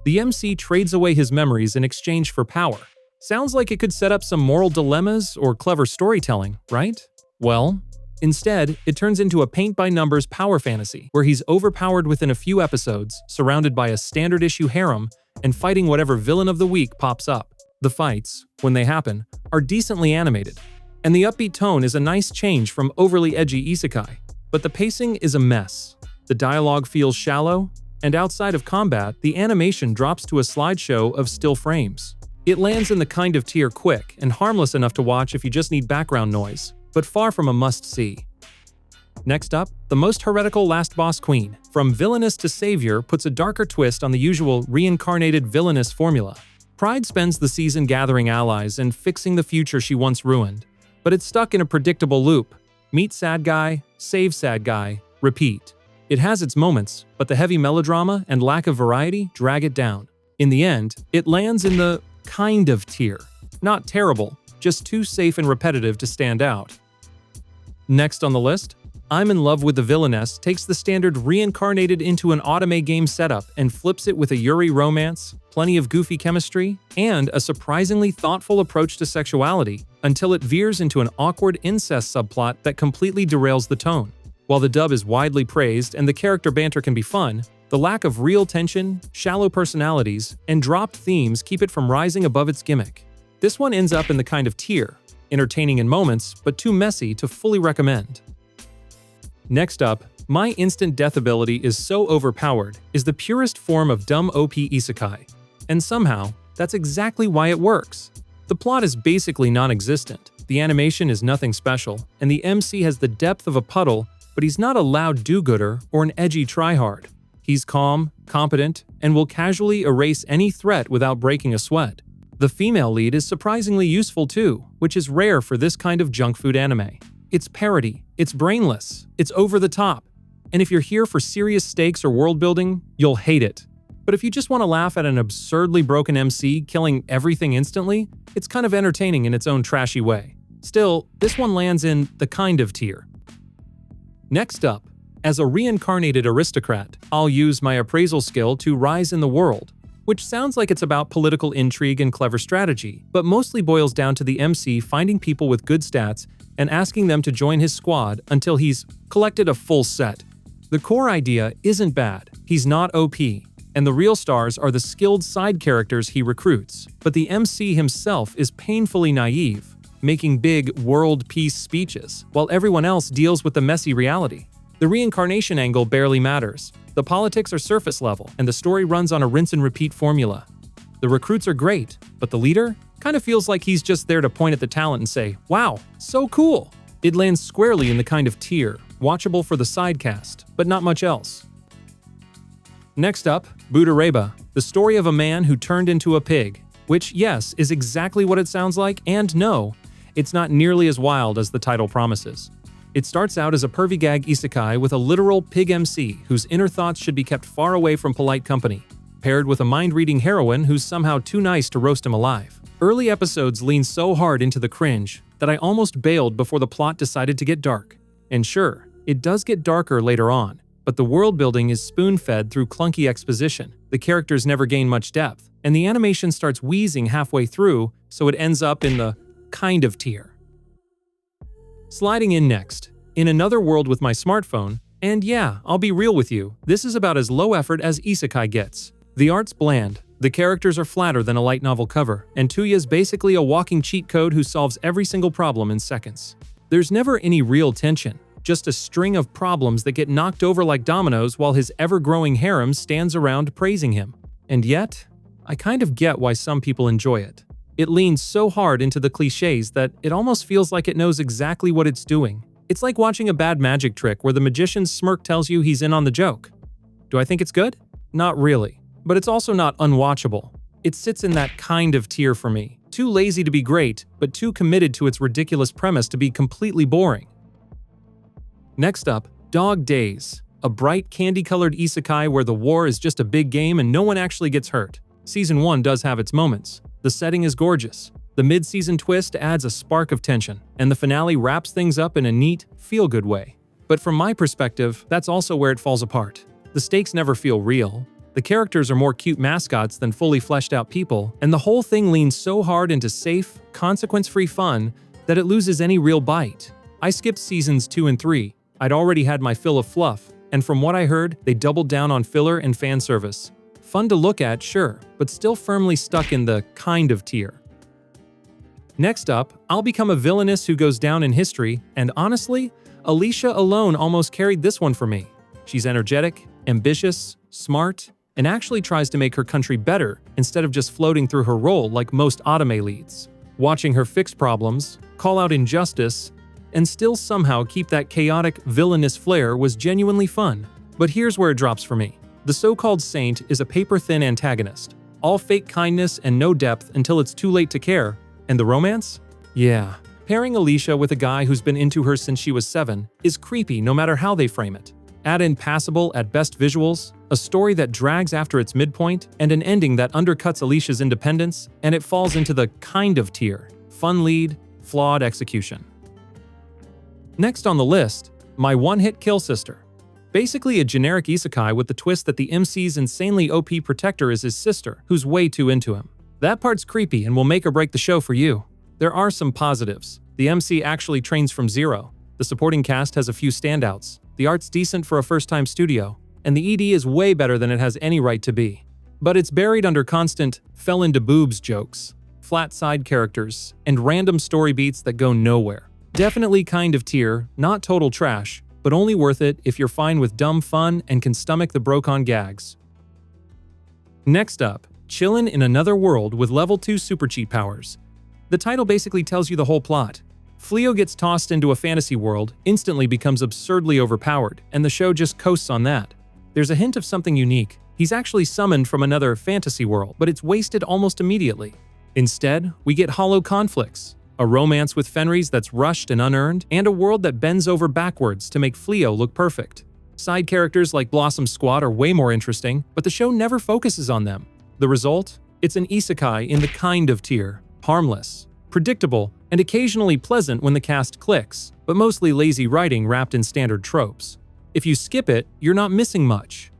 The MC trades away his memories in exchange for power. Sounds like it could set up some moral dilemmas or clever storytelling, right? Well, instead, it turns into a paint-by-numbers power fantasy, where he's overpowered within a few episodes, surrounded by a standard-issue harem, and fighting whatever villain of the week pops up. The fights, when they happen, are decently animated, and the upbeat tone is a nice change from overly edgy isekai. But the pacing is a mess. The dialogue feels shallow, and outside of combat, the animation drops to a slideshow of still frames. It lands in the kind of tier quick and harmless enough to watch if you just need background noise, but far from a must-see. Next up, the most heretical last boss queen, from villainous to savior, puts a darker twist on the usual reincarnated villainous formula. Pride spends the season gathering allies and fixing the future she once ruined, but it's stuck in a predictable loop. Meet sad guy, save sad guy, repeat. It has its moments, but the heavy melodrama and lack of variety drag it down. In the end, it lands in the kind of tier. Not terrible, just too safe and repetitive to stand out. Next on the list, I'm in Love with the Villainess takes the standard reincarnated into an anime game setup and flips it with a Yuri romance, plenty of goofy chemistry, and a surprisingly thoughtful approach to sexuality, until it veers into an awkward incest subplot that completely derails the tone. While the dub is widely praised and the character banter can be fun, the lack of real tension, shallow personalities, and dropped themes keep it from rising above its gimmick. This one ends up in the kind of tier, entertaining in moments, but too messy to fully recommend. Next up, my instant death ability is so overpowered is the purest form of dumb OP isekai. And somehow, that's exactly why it works. The plot is basically non-existent, the animation is nothing special, and the MC has the depth of a puddle, but he's not a loud do-gooder or an edgy tryhard. He's calm, competent, and will casually erase any threat without breaking a sweat. The female lead is surprisingly useful too, which is rare for this kind of junk food anime. It's parody, it's brainless, it's over the top, and if you're here for serious stakes or world building, you'll hate it. But if you just want to laugh at an absurdly broken MC killing everything instantly, it's kind of entertaining in its own trashy way. Still, this one lands in the kind of tier. Next up, As a reincarnated aristocrat, I'll use my appraisal skill to rise in the world, which sounds like it's about political intrigue and clever strategy, but mostly boils down to the MC finding people with good stats and asking them to join his squad until he's collected a full set. The core idea isn't bad, he's not OP, and the real stars are the skilled side characters he recruits, but the MC himself is painfully naive, making big world peace speeches, while everyone else deals with the messy reality. The reincarnation angle barely matters. The politics are surface level, and the story runs on a rinse-and-repeat formula. The recruits are great, but the leader kind of feels like he's just there to point at the talent and say, "Wow, so cool!" It lands squarely in the kind of tier, watchable for the sidecast, but not much else. Next up, Budareba, the story of a man who turned into a pig, which, yes, is exactly what it sounds like, and no, it's not nearly as wild as the title promises. It starts out as a pervy gag isekai with a literal pig MC whose inner thoughts should be kept far away from polite company, paired with a mind-reading heroine who's somehow too nice to roast him alive. Early episodes lean so hard into the cringe that I almost bailed before the plot decided to get dark. And sure, it does get darker later on, but the world building is spoon-fed through clunky exposition, the characters never gain much depth, and the animation starts wheezing halfway through, so it ends up in the kind of tier. Sliding in next, In Another World with My Smartphone, and yeah, I'll be real with you, this is about as low effort as Isekai gets. The art's bland, the characters are flatter than a light novel cover, and Tuya's basically a walking cheat code who solves every single problem in seconds. There's never any real tension, just a string of problems that get knocked over like dominoes while his ever-growing harem stands around praising him. And yet, I kind of get why some people enjoy it. It leans so hard into the cliches that it almost feels like it knows exactly what it's doing. It's like watching a bad magic trick where the magician's smirk tells you he's in on the joke. Do I think it's good? Not really. But it's also not unwatchable. It sits in that kind of tier for me. Too lazy to be great, but too committed to its ridiculous premise to be completely boring. Next up, Dog Days, a bright candy-colored isekai where the war is just a big game and no one actually gets hurt. Season 1 does have its moments. The setting is gorgeous. The mid-season twist adds a spark of tension, and the finale wraps things up in a neat, feel-good way. But from my perspective, that's also where it falls apart. The stakes never feel real. The characters are more cute mascots than fully fleshed-out people, and the whole thing leans so hard into safe, consequence-free fun that it loses any real bite. I skipped seasons 2 and 3. I'd already had my fill of fluff, and from what I heard, they doubled down on filler and fan service. Fun to look at, sure, but still firmly stuck in the kind of tier. Next up, I'll Become a Villainess Who Goes Down in History, and honestly, Alicia alone almost carried this one for me. She's energetic, ambitious, smart, and actually tries to make her country better instead of just floating through her role like most anime leads. Watching her fix problems, call out injustice, and still somehow keep that chaotic, villainous flair was genuinely fun. But here's where it drops for me. The so-called saint is a paper-thin antagonist, all fake kindness and no depth until it's too late to care. And the romance? Yeah. Pairing Alicia with a guy who's been into her since she was 7 is creepy no matter how they frame it. Add in passable at best visuals, a story that drags after its midpoint, and an ending that undercuts Alicia's independence, and it falls into the kind of tier. Fun lead, flawed execution. Next on the list, My One-Hit Kill Sister. Basically a generic isekai with the twist that the MC's insanely OP protector is his sister, who's way too into him. That part's creepy and will make or break the show for you. There are some positives. The MC actually trains from zero. The supporting cast has a few standouts. The art's decent for a first-time studio, and the ED is way better than it has any right to be. But it's buried under constant fell into boobs jokes, flat side characters, and random story beats that go nowhere. Definitely kind of tier, not total trash, but only worth it if you're fine with dumb fun and can stomach the broke-on gags. Next up, Chillin' in Another World with Level 2 Super Cheat Powers. The title basically tells you the whole plot. Fleo gets tossed into a fantasy world, instantly becomes absurdly overpowered, and the show just coasts on that. There's a hint of something unique. He's actually summoned from another fantasy world, but it's wasted almost immediately. Instead, we get hollow conflicts, a romance with Fenris that's rushed and unearned, and a world that bends over backwards to make Fleo look perfect. Side characters like Blossom Squad are way more interesting, but the show never focuses on them. The result? It's an isekai in the kind of tier. Harmless, predictable, and occasionally pleasant when the cast clicks, but mostly lazy writing wrapped in standard tropes. If you skip it, you're not missing much.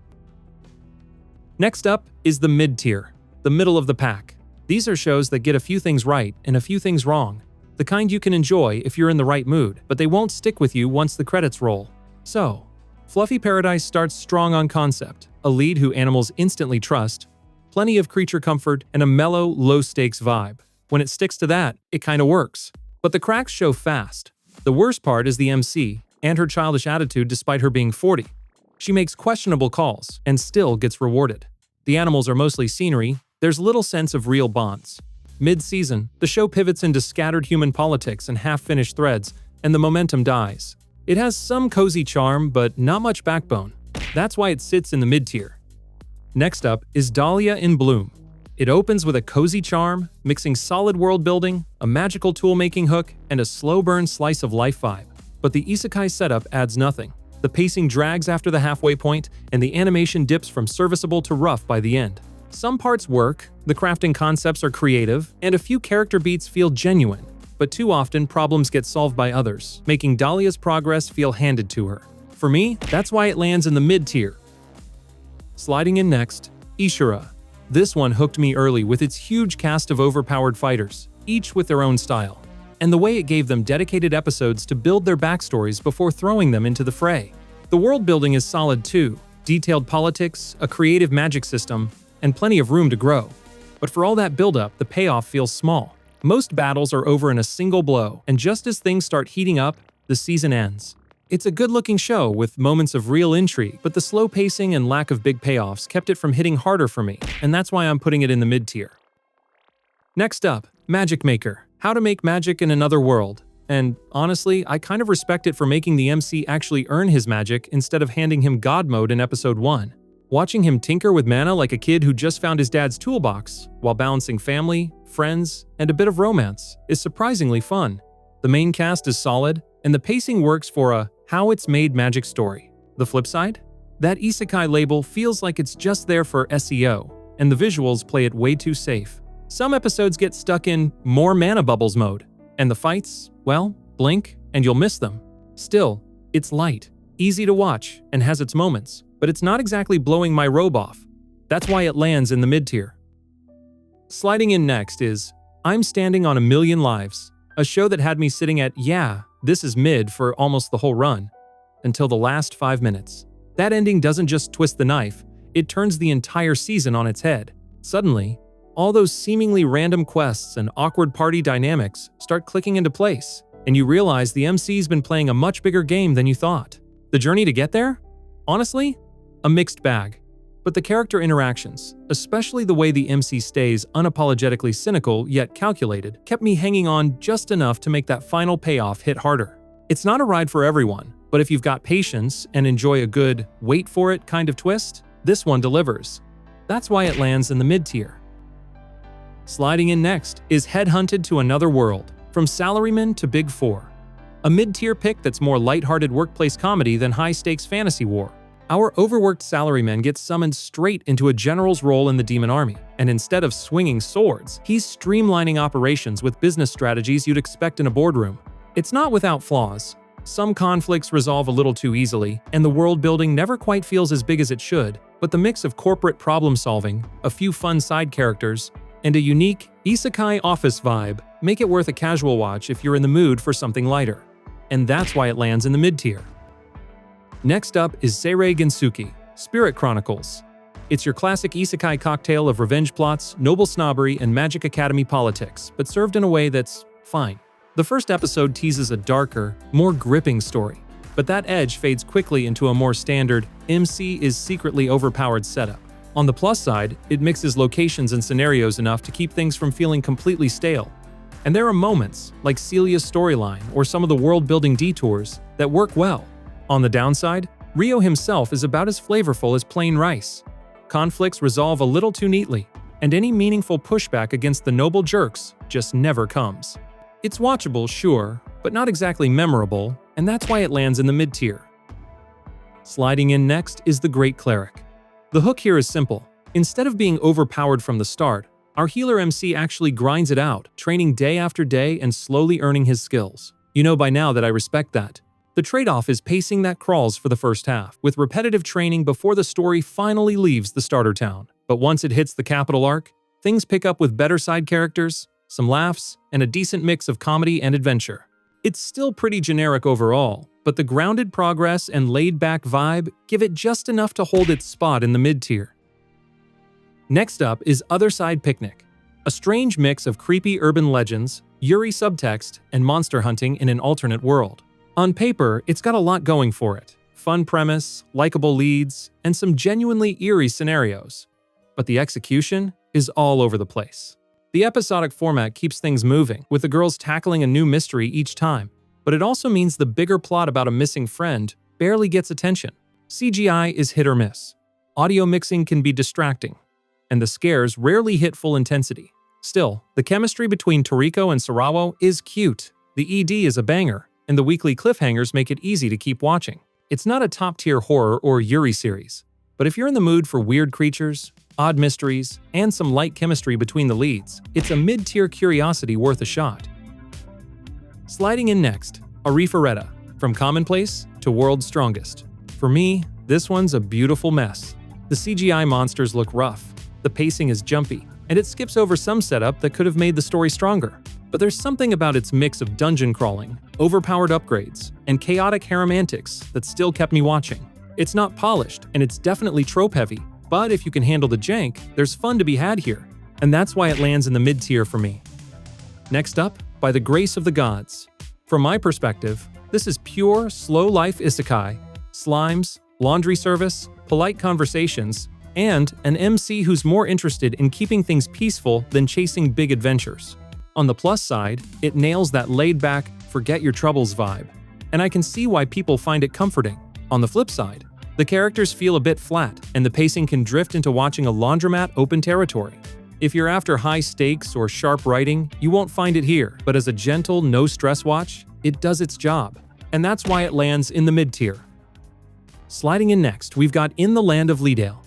Next up is the mid-tier, the middle of the pack. These are shows that get a few things right and a few things wrong. The kind you can enjoy if you're in the right mood, but they won't stick with you once the credits roll. So, Fluffy Paradise starts strong on concept, a lead who animals instantly trust, plenty of creature comfort, and a mellow, low-stakes vibe. When it sticks to that, it kinda works. But the cracks show fast. The worst part is the MC and her childish attitude despite her being 40. She makes questionable calls and still gets rewarded. The animals are mostly scenery, there's little sense of real bonds. Mid-season, the show pivots into scattered human politics and half-finished threads, and the momentum dies. It has some cozy charm, but not much backbone. That's why it sits in the mid-tier. Next up is Dahlia in Bloom. It opens with a cozy charm, mixing solid world building, a magical tool-making hook, and a slow-burn slice-of-life vibe. But the isekai setup adds nothing. The pacing drags after the halfway point, and the animation dips from serviceable to rough by the end. Some parts work, the crafting concepts are creative, and a few character beats feel genuine, but too often problems get solved by others, making Dahlia's progress feel handed to her. For me, that's why it lands in the mid-tier. Sliding in next, Ishura. This one hooked me early with its huge cast of overpowered fighters, each with their own style, and the way it gave them dedicated episodes to build their backstories before throwing them into the fray. The world building is solid too, detailed politics, a creative magic system, and plenty of room to grow. But for all that buildup, the payoff feels small. Most battles are over in a single blow, and just as things start heating up, the season ends. It's a good-looking show with moments of real intrigue, but the slow pacing and lack of big payoffs kept it from hitting harder for me, and that's why I'm putting it in the mid-tier. Next up, Magic Maker. How to make magic in another world. And honestly, I kind of respect it for making the MC actually earn his magic instead of handing him God mode in episode 1. Watching him tinker with mana like a kid who just found his dad's toolbox, while balancing family, friends, and a bit of romance, is surprisingly fun. The main cast is solid, and the pacing works for a how-it's-made magic story. The flip side? That isekai label feels like it's just there for SEO, and the visuals play it way too safe. Some episodes get stuck in more mana bubbles mode, and the fights, well, blink and you'll miss them. Still, it's light, easy to watch, and has its moments, but it's not exactly blowing my robe off. That's why it lands in the mid-tier. Sliding in next is I'm Standing on a Million Lives, a show that had me sitting at, yeah, this is mid for almost the whole run, until the last 5 minutes. That ending doesn't just twist the knife, it turns the entire season on its head. Suddenly, all those seemingly random quests and awkward party dynamics start clicking into place, and you realize the MC's been playing a much bigger game than you thought. The journey to get there? Honestly, a mixed bag. But the character interactions, especially the way the MC stays unapologetically cynical yet calculated, kept me hanging on just enough to make that final payoff hit harder. It's not a ride for everyone, but if you've got patience and enjoy a good wait for it kind of twist, this one delivers. That's why it lands in the mid-tier. Sliding in next is Headhunted to Another World, from Salaryman to Big Four. A mid-tier pick that's more lighthearted workplace comedy than high-stakes fantasy war. Our overworked salaryman gets summoned straight into a general's role in the demon army, and instead of swinging swords, he's streamlining operations with business strategies you'd expect in a boardroom. It's not without flaws. Some conflicts resolve a little too easily, and the world building never quite feels as big as it should, but the mix of corporate problem-solving, a few fun side characters, and a unique isekai office vibe make it worth a casual watch if you're in the mood for something lighter. And that's why it lands in the mid-tier. Next up is Seirei Gensuki, Spirit Chronicles. It's your classic isekai cocktail of revenge plots, noble snobbery, and Magic Academy politics, but served in a way that's fine. The first episode teases a darker, more gripping story, but that edge fades quickly into a more standard, MC is secretly overpowered setup. On the plus side, it mixes locations and scenarios enough to keep things from feeling completely stale. And there are moments, like Celia's storyline or some of the world-building detours, that work well. On the downside, Ryo himself is about as flavorful as plain rice. Conflicts resolve a little too neatly, and any meaningful pushback against the noble jerks just never comes. It's watchable, sure, but not exactly memorable, and that's why it lands in the mid-tier. Sliding in next is The Great Cleric. The hook here is simple. Instead of being overpowered from the start, our healer MC actually grinds it out, training day after day and slowly earning his skills. You know by now that I respect that. The trade-off is pacing that crawls for the first half, with repetitive training before the story finally leaves the starter town. But once it hits the capital arc, things pick up with better side characters, some laughs, and a decent mix of comedy and adventure. It's still pretty generic overall, but the grounded progress and laid-back vibe give it just enough to hold its spot in the mid-tier. Next up is Other Side Picnic, a strange mix of creepy urban legends, Yuri subtext, and monster hunting in an alternate world. On paper, it's got a lot going for it. Fun premise, likable leads, and some genuinely eerie scenarios. But the execution is all over the place. The episodic format keeps things moving, with the girls tackling a new mystery each time, but it also means the bigger plot about a missing friend barely gets attention. CGI is hit or miss. Audio mixing can be distracting, and the scares rarely hit full intensity. Still, the chemistry between Toriko and Sarawo is cute. The ED is a banger, and the weekly cliffhangers make it easy to keep watching. It's not a top-tier horror or Yuri series, but if you're in the mood for weird creatures, odd mysteries, and some light chemistry between the leads, it's a mid-tier curiosity worth a shot. Sliding in next, Arifureta, from commonplace to world's strongest. For me, this one's a beautiful mess. The CGI monsters look rough, the pacing is jumpy, and it skips over some setup that could have made the story stronger. But there's something about its mix of dungeon crawling, overpowered upgrades, and chaotic harem antics that still kept me watching. It's not polished, and it's definitely trope-heavy, but if you can handle the jank, there's fun to be had here, and that's why it lands in the mid-tier for me. Next up, By the Grace of the Gods. From my perspective, this is pure, slow-life isekai, slimes, laundry service, polite conversations, and an MC who's more interested in keeping things peaceful than chasing big adventures. On the plus side, it nails that laid-back, forget-your-troubles vibe, and I can see why people find it comforting. On the flip side, the characters feel a bit flat, and the pacing can drift into watching a laundromat open territory. If you're after high stakes or sharp writing, you won't find it here, but as a gentle, no-stress watch, it does its job, and that's why it lands in the mid-tier. Sliding in next, we've got In the Land of Leedale,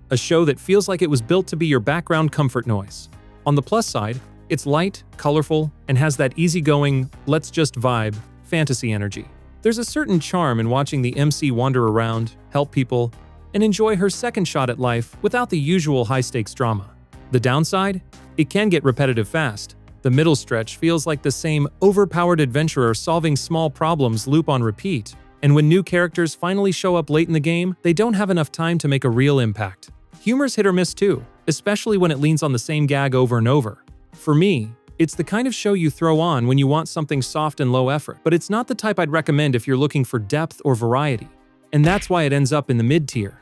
a show that feels like it was built to be your background comfort noise. On the plus side, it's light, colorful, and has that easygoing, let's just vibe, fantasy energy. There's a certain charm in watching the MC wander around, help people, and enjoy her second shot at life without the usual high-stakes drama. The downside? It can get repetitive fast. The middle stretch feels like the same overpowered adventurer solving small problems loop on repeat, and when new characters finally show up late in the game, they don't have enough time to make a real impact. Humor's hit or miss too, especially when it leans on the same gag over and over. For me, it's the kind of show you throw on when you want something soft and low effort, but it's not the type I'd recommend if you're looking for depth or variety, and that's why it ends up in the mid-tier.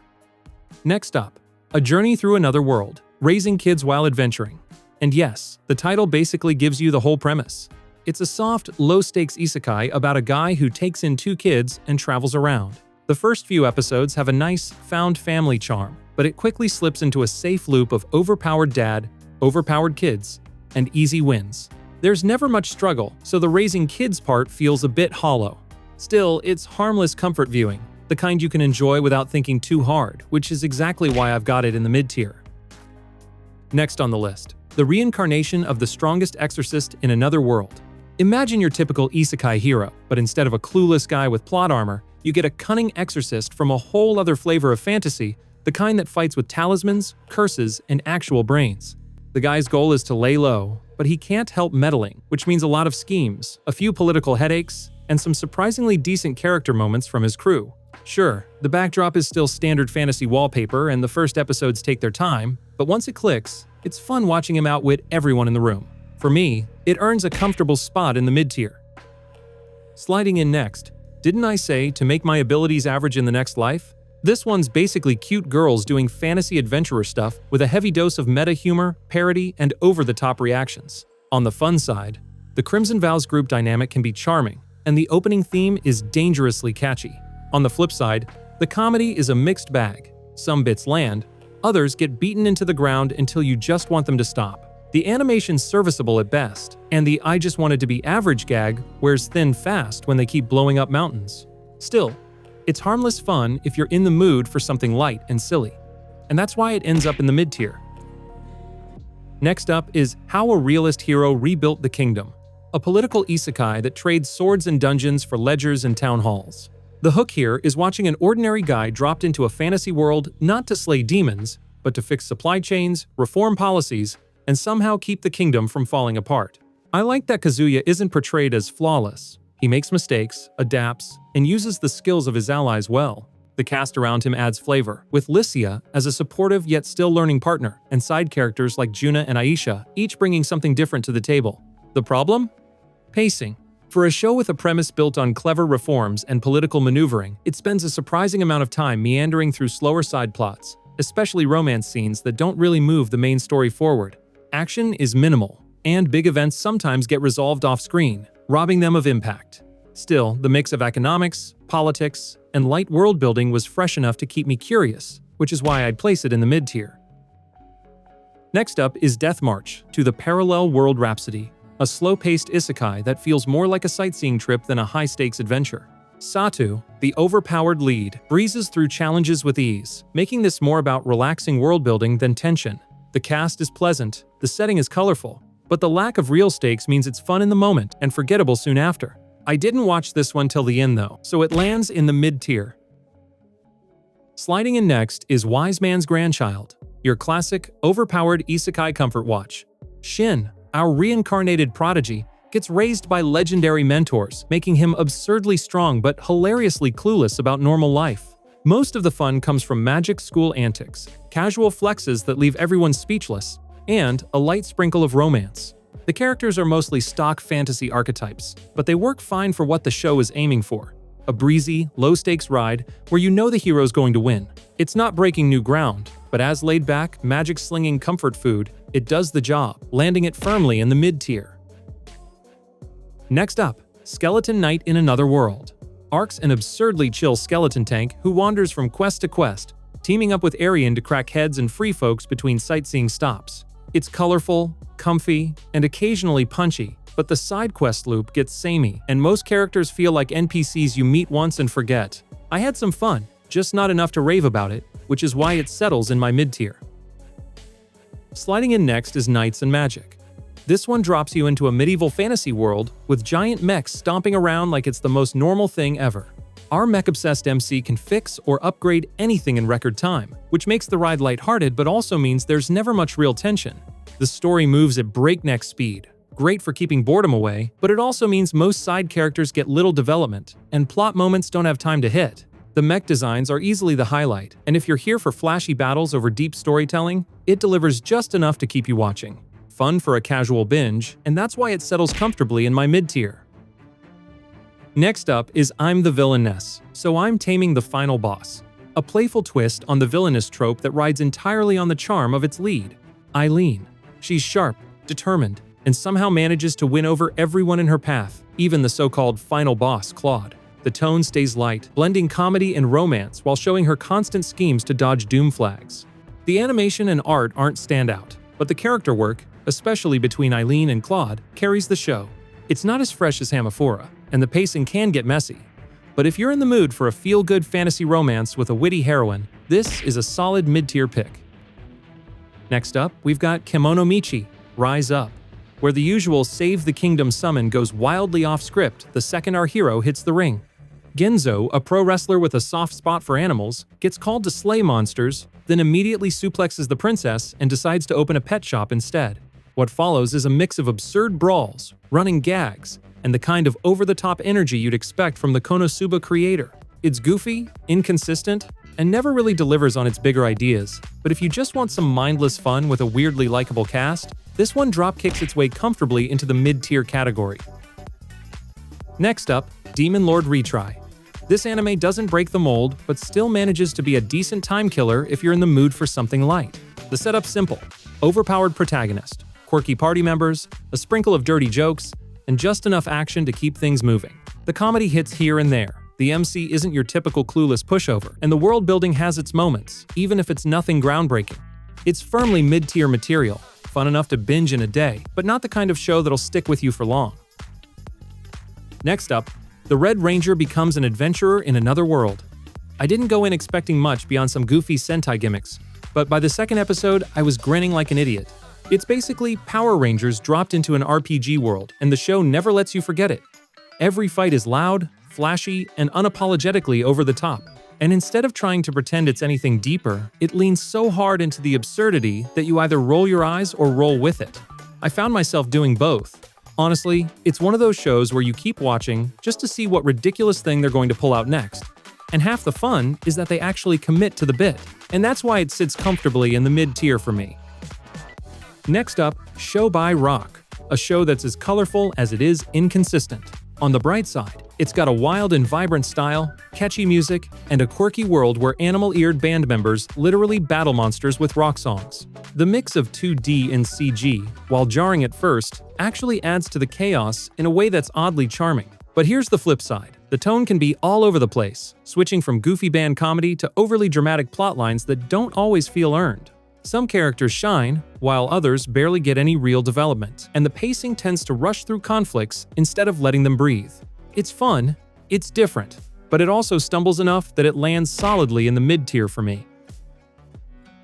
Next up, A Journey Through Another World, Raising Kids While Adventuring. And yes, the title basically gives you the whole premise. It's a soft, low-stakes isekai about a guy who takes in 2 kids and travels around. The first few episodes have a nice, found family charm, but it quickly slips into a safe loop of overpowered dad, overpowered kids, and easy wins. There's never much struggle, so the raising kids part feels a bit hollow. Still, it's harmless comfort viewing, the kind you can enjoy without thinking too hard, which is exactly why I've got it in the mid-tier. Next on the list, the reincarnation of the strongest exorcist in another world. Imagine your typical isekai hero, but instead of a clueless guy with plot armor, you get a cunning exorcist from a whole other flavor of fantasy, the kind that fights with talismans, curses, and actual brains. The guy's goal is to lay low, but he can't help meddling, which means a lot of schemes, a few political headaches, and some surprisingly decent character moments from his crew. Sure, the backdrop is still standard fantasy wallpaper and the first episodes take their time, but once it clicks, it's fun watching him outwit everyone in the room. For me, it earns a comfortable spot in the mid-tier. Sliding in next, didn't I say to make my abilities average in the next life? This one's basically cute girls doing fantasy adventurer stuff with a heavy dose of meta humor, parody, and over-the-top reactions. On the fun side, the Crimson Vows group dynamic can be charming, and the opening theme is dangerously catchy. On the flip side, the comedy is a mixed bag. Some bits land, others get beaten into the ground until you just want them to stop. The animation's serviceable at best, and the I just wanted to be average gag wears thin fast when they keep blowing up mountains. Still, it's harmless fun if you're in the mood for something light and silly, and that's why it ends up in the mid-tier. Next up is How a Realist Hero Rebuilt the Kingdom, a political isekai that trades swords and dungeons for ledgers and town halls. The hook here is watching an ordinary guy dropped into a fantasy world not to slay demons, but to fix supply chains, reform policies, and somehow keep the kingdom from falling apart. I like that Kazuya isn't portrayed as flawless. He makes mistakes, adapts, and uses the skills of his allies well. The cast around him adds flavor, with Lycia as a supportive yet still learning partner, and side characters like Juna and Aisha, each bringing something different to the table. The problem? Pacing. For a show with a premise built on clever reforms and political maneuvering, it spends a surprising amount of time meandering through slower side plots, especially romance scenes that don't really move the main story forward. Action is minimal, and big events sometimes get resolved off-screen, robbing them of impact. Still, the mix of economics, politics, and light world-building was fresh enough to keep me curious, which is why I'd place it in the mid-tier. Next up is Death March to the Parallel World Rhapsody, a slow-paced isekai that feels more like a sightseeing trip than a high-stakes adventure. Satu, the overpowered lead, breezes through challenges with ease, making this more about relaxing world-building than tension. The cast is pleasant, the setting is colorful, but the lack of real stakes means it's fun in the moment and forgettable soon after. I didn't watch this one till the end though, so it lands in the mid-tier. Sliding in next is Wise Man's Grandchild, your classic, overpowered isekai comfort watch. Shin, our reincarnated prodigy, gets raised by legendary mentors, making him absurdly strong but hilariously clueless about normal life. Most of the fun comes from magic school antics, casual flexes that leave everyone speechless, and a light sprinkle of romance. The characters are mostly stock fantasy archetypes, but they work fine for what the show is aiming for. A breezy, low-stakes ride where you know the hero's going to win. It's not breaking new ground, but as laid-back, magic-slinging comfort food, it does the job, landing it firmly in the mid-tier. Next up, Skeleton Knight in Another World. Ark's an absurdly chill skeleton tank who wanders from quest to quest, teaming up with Arian to crack heads and free folks between sightseeing stops. It's colorful, comfy, and occasionally punchy, but the side quest loop gets samey, and most characters feel like NPCs you meet once and forget. I had some fun, just not enough to rave about it, which is why it settles in my mid-tier. Sliding in next is Knights and Magic. This one drops you into a medieval fantasy world with giant mechs stomping around like it's the most normal thing ever. Our mech-obsessed MC can fix or upgrade anything in record time, which makes the ride lighthearted but also means there's never much real tension. The story moves at breakneck speed, great for keeping boredom away, but it also means most side characters get little development, and plot moments don't have time to hit. The mech designs are easily the highlight, and if you're here for flashy battles over deep storytelling, it delivers just enough to keep you watching. Fun for a casual binge, and that's why it settles comfortably in my mid-tier. Next up is I'm the Villainess, so I'm Taming the Final Boss. A playful twist on the villainous trope that rides entirely on the charm of its lead, Eileen. She's sharp, determined, and somehow manages to win over everyone in her path, even the so-called final boss, Claude. The tone stays light, blending comedy and romance while showing her constant schemes to dodge doom flags. The animation and art aren't standout, but the character work, especially between Eileen and Claude, carries the show. It's not as fresh as Hamaphora, and the pacing can get messy. But if you're in the mood for a feel-good fantasy romance with a witty heroine, this is a solid mid-tier pick. Next up, we've got Kemono Michi, Rise Up, where the usual Save the Kingdom summon goes wildly off-script the second our hero hits the ring. Genzo, a pro wrestler with a soft spot for animals, gets called to slay monsters, then immediately suplexes the princess and decides to open a pet shop instead. What follows is a mix of absurd brawls, running gags, and the kind of over-the-top energy you'd expect from the Konosuba creator. It's goofy, inconsistent, and never really delivers on its bigger ideas, but if you just want some mindless fun with a weirdly likable cast, this one dropkicks its way comfortably into the mid-tier category. Next up, Demon Lord Retry. This anime doesn't break the mold, but still manages to be a decent time killer if you're in the mood for something light. The setup's simple: overpowered protagonist, quirky party members, a sprinkle of dirty jokes, and just enough action to keep things moving. The comedy hits here and there. The MC isn't your typical clueless pushover, and the world building has its moments, even if it's nothing groundbreaking. It's firmly mid-tier material, fun enough to binge in a day, but not the kind of show that'll stick with you for long. Next up, the Red Ranger becomes an adventurer in another world. I didn't go in expecting much beyond some goofy Sentai gimmicks, but by the second episode, I was grinning like an idiot. It's basically Power Rangers dropped into an RPG world, and the show never lets you forget it. Every fight is loud, flashy, and unapologetically over the top. And instead of trying to pretend it's anything deeper, it leans so hard into the absurdity that you either roll your eyes or roll with it. I found myself doing both. Honestly, it's one of those shows where you keep watching just to see what ridiculous thing they're going to pull out next. And half the fun is that they actually commit to the bit, and that's why it sits comfortably in the mid-tier for me. Next up, Show by Rock, a show that's as colorful as it is inconsistent. On the bright side, it's got a wild and vibrant style, catchy music, and a quirky world where animal-eared band members literally battle monsters with rock songs. The mix of 2D and CG, while jarring at first, actually adds to the chaos in a way that's oddly charming. But here's the flip side. The tone can be all over the place, switching from goofy band comedy to overly dramatic plotlines that don't always feel earned. Some characters shine, while others barely get any real development, and the pacing tends to rush through conflicts instead of letting them breathe. It's fun, it's different, but it also stumbles enough that it lands solidly in the mid-tier for me.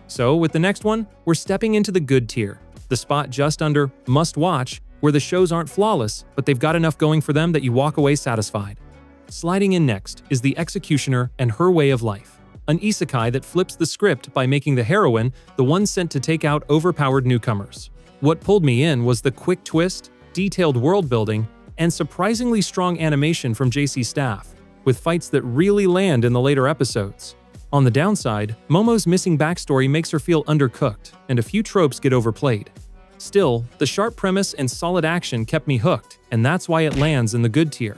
So, with the next one, we're stepping into the good tier, the spot just under must-watch, where the shows aren't flawless, but they've got enough going for them that you walk away satisfied. Sliding in next is The Executioner and Her Way of Life, an isekai that flips the script by making the heroine the one sent to take out overpowered newcomers. What pulled me in was the quick twist, detailed world building, and surprisingly strong animation from JC staff, with fights that really land in the later episodes. On the downside, Momo's missing backstory makes her feel undercooked, and a few tropes get overplayed. Still, the sharp premise and solid action kept me hooked, and that's why it lands in the good tier.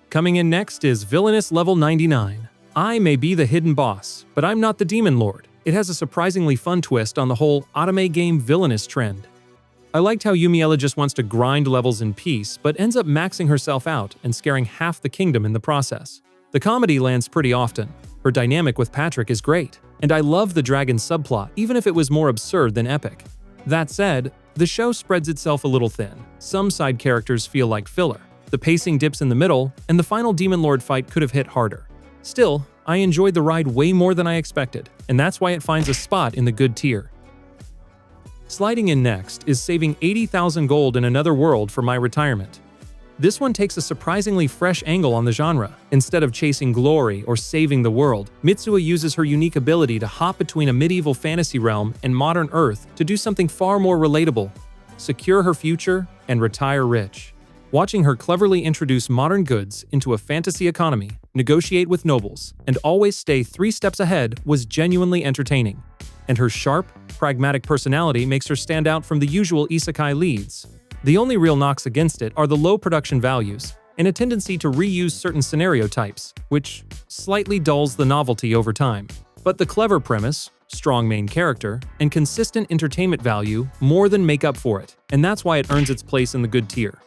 Coming in next is Villainous Level 99. I may be the hidden boss, but I'm not the Demon Lord. It has a surprisingly fun twist on the whole anime game villainous trend. I liked how Yumiella just wants to grind levels in peace, but ends up maxing herself out and scaring half the kingdom in the process. The comedy lands pretty often. Her dynamic with Patrick is great, and I love the dragon subplot, even if it was more absurd than epic. That said, the show spreads itself a little thin. Some side characters feel like filler. The pacing dips in the middle, and the final Demon Lord fight could have hit harder. Still, I enjoyed the ride way more than I expected, and that's why it finds a spot in the good tier. Sliding in next is Saving 80,000 Gold in Another World for My Retirement. This one takes a surprisingly fresh angle on the genre. Instead of chasing glory or saving the world, Mitsuha uses her unique ability to hop between a medieval fantasy realm and modern Earth to do something far more relatable: secure her future and retire rich. Watching her cleverly introduce modern goods into a fantasy economy, negotiate with nobles, and always stay 3 steps ahead was genuinely entertaining. And her sharp, pragmatic personality makes her stand out from the usual isekai leads. The only real knocks against it are the low production values and a tendency to reuse certain scenario types, which slightly dulls the novelty over time. But the clever premise, strong main character, and consistent entertainment value more than make up for it, and that's why it earns its place in the good tier.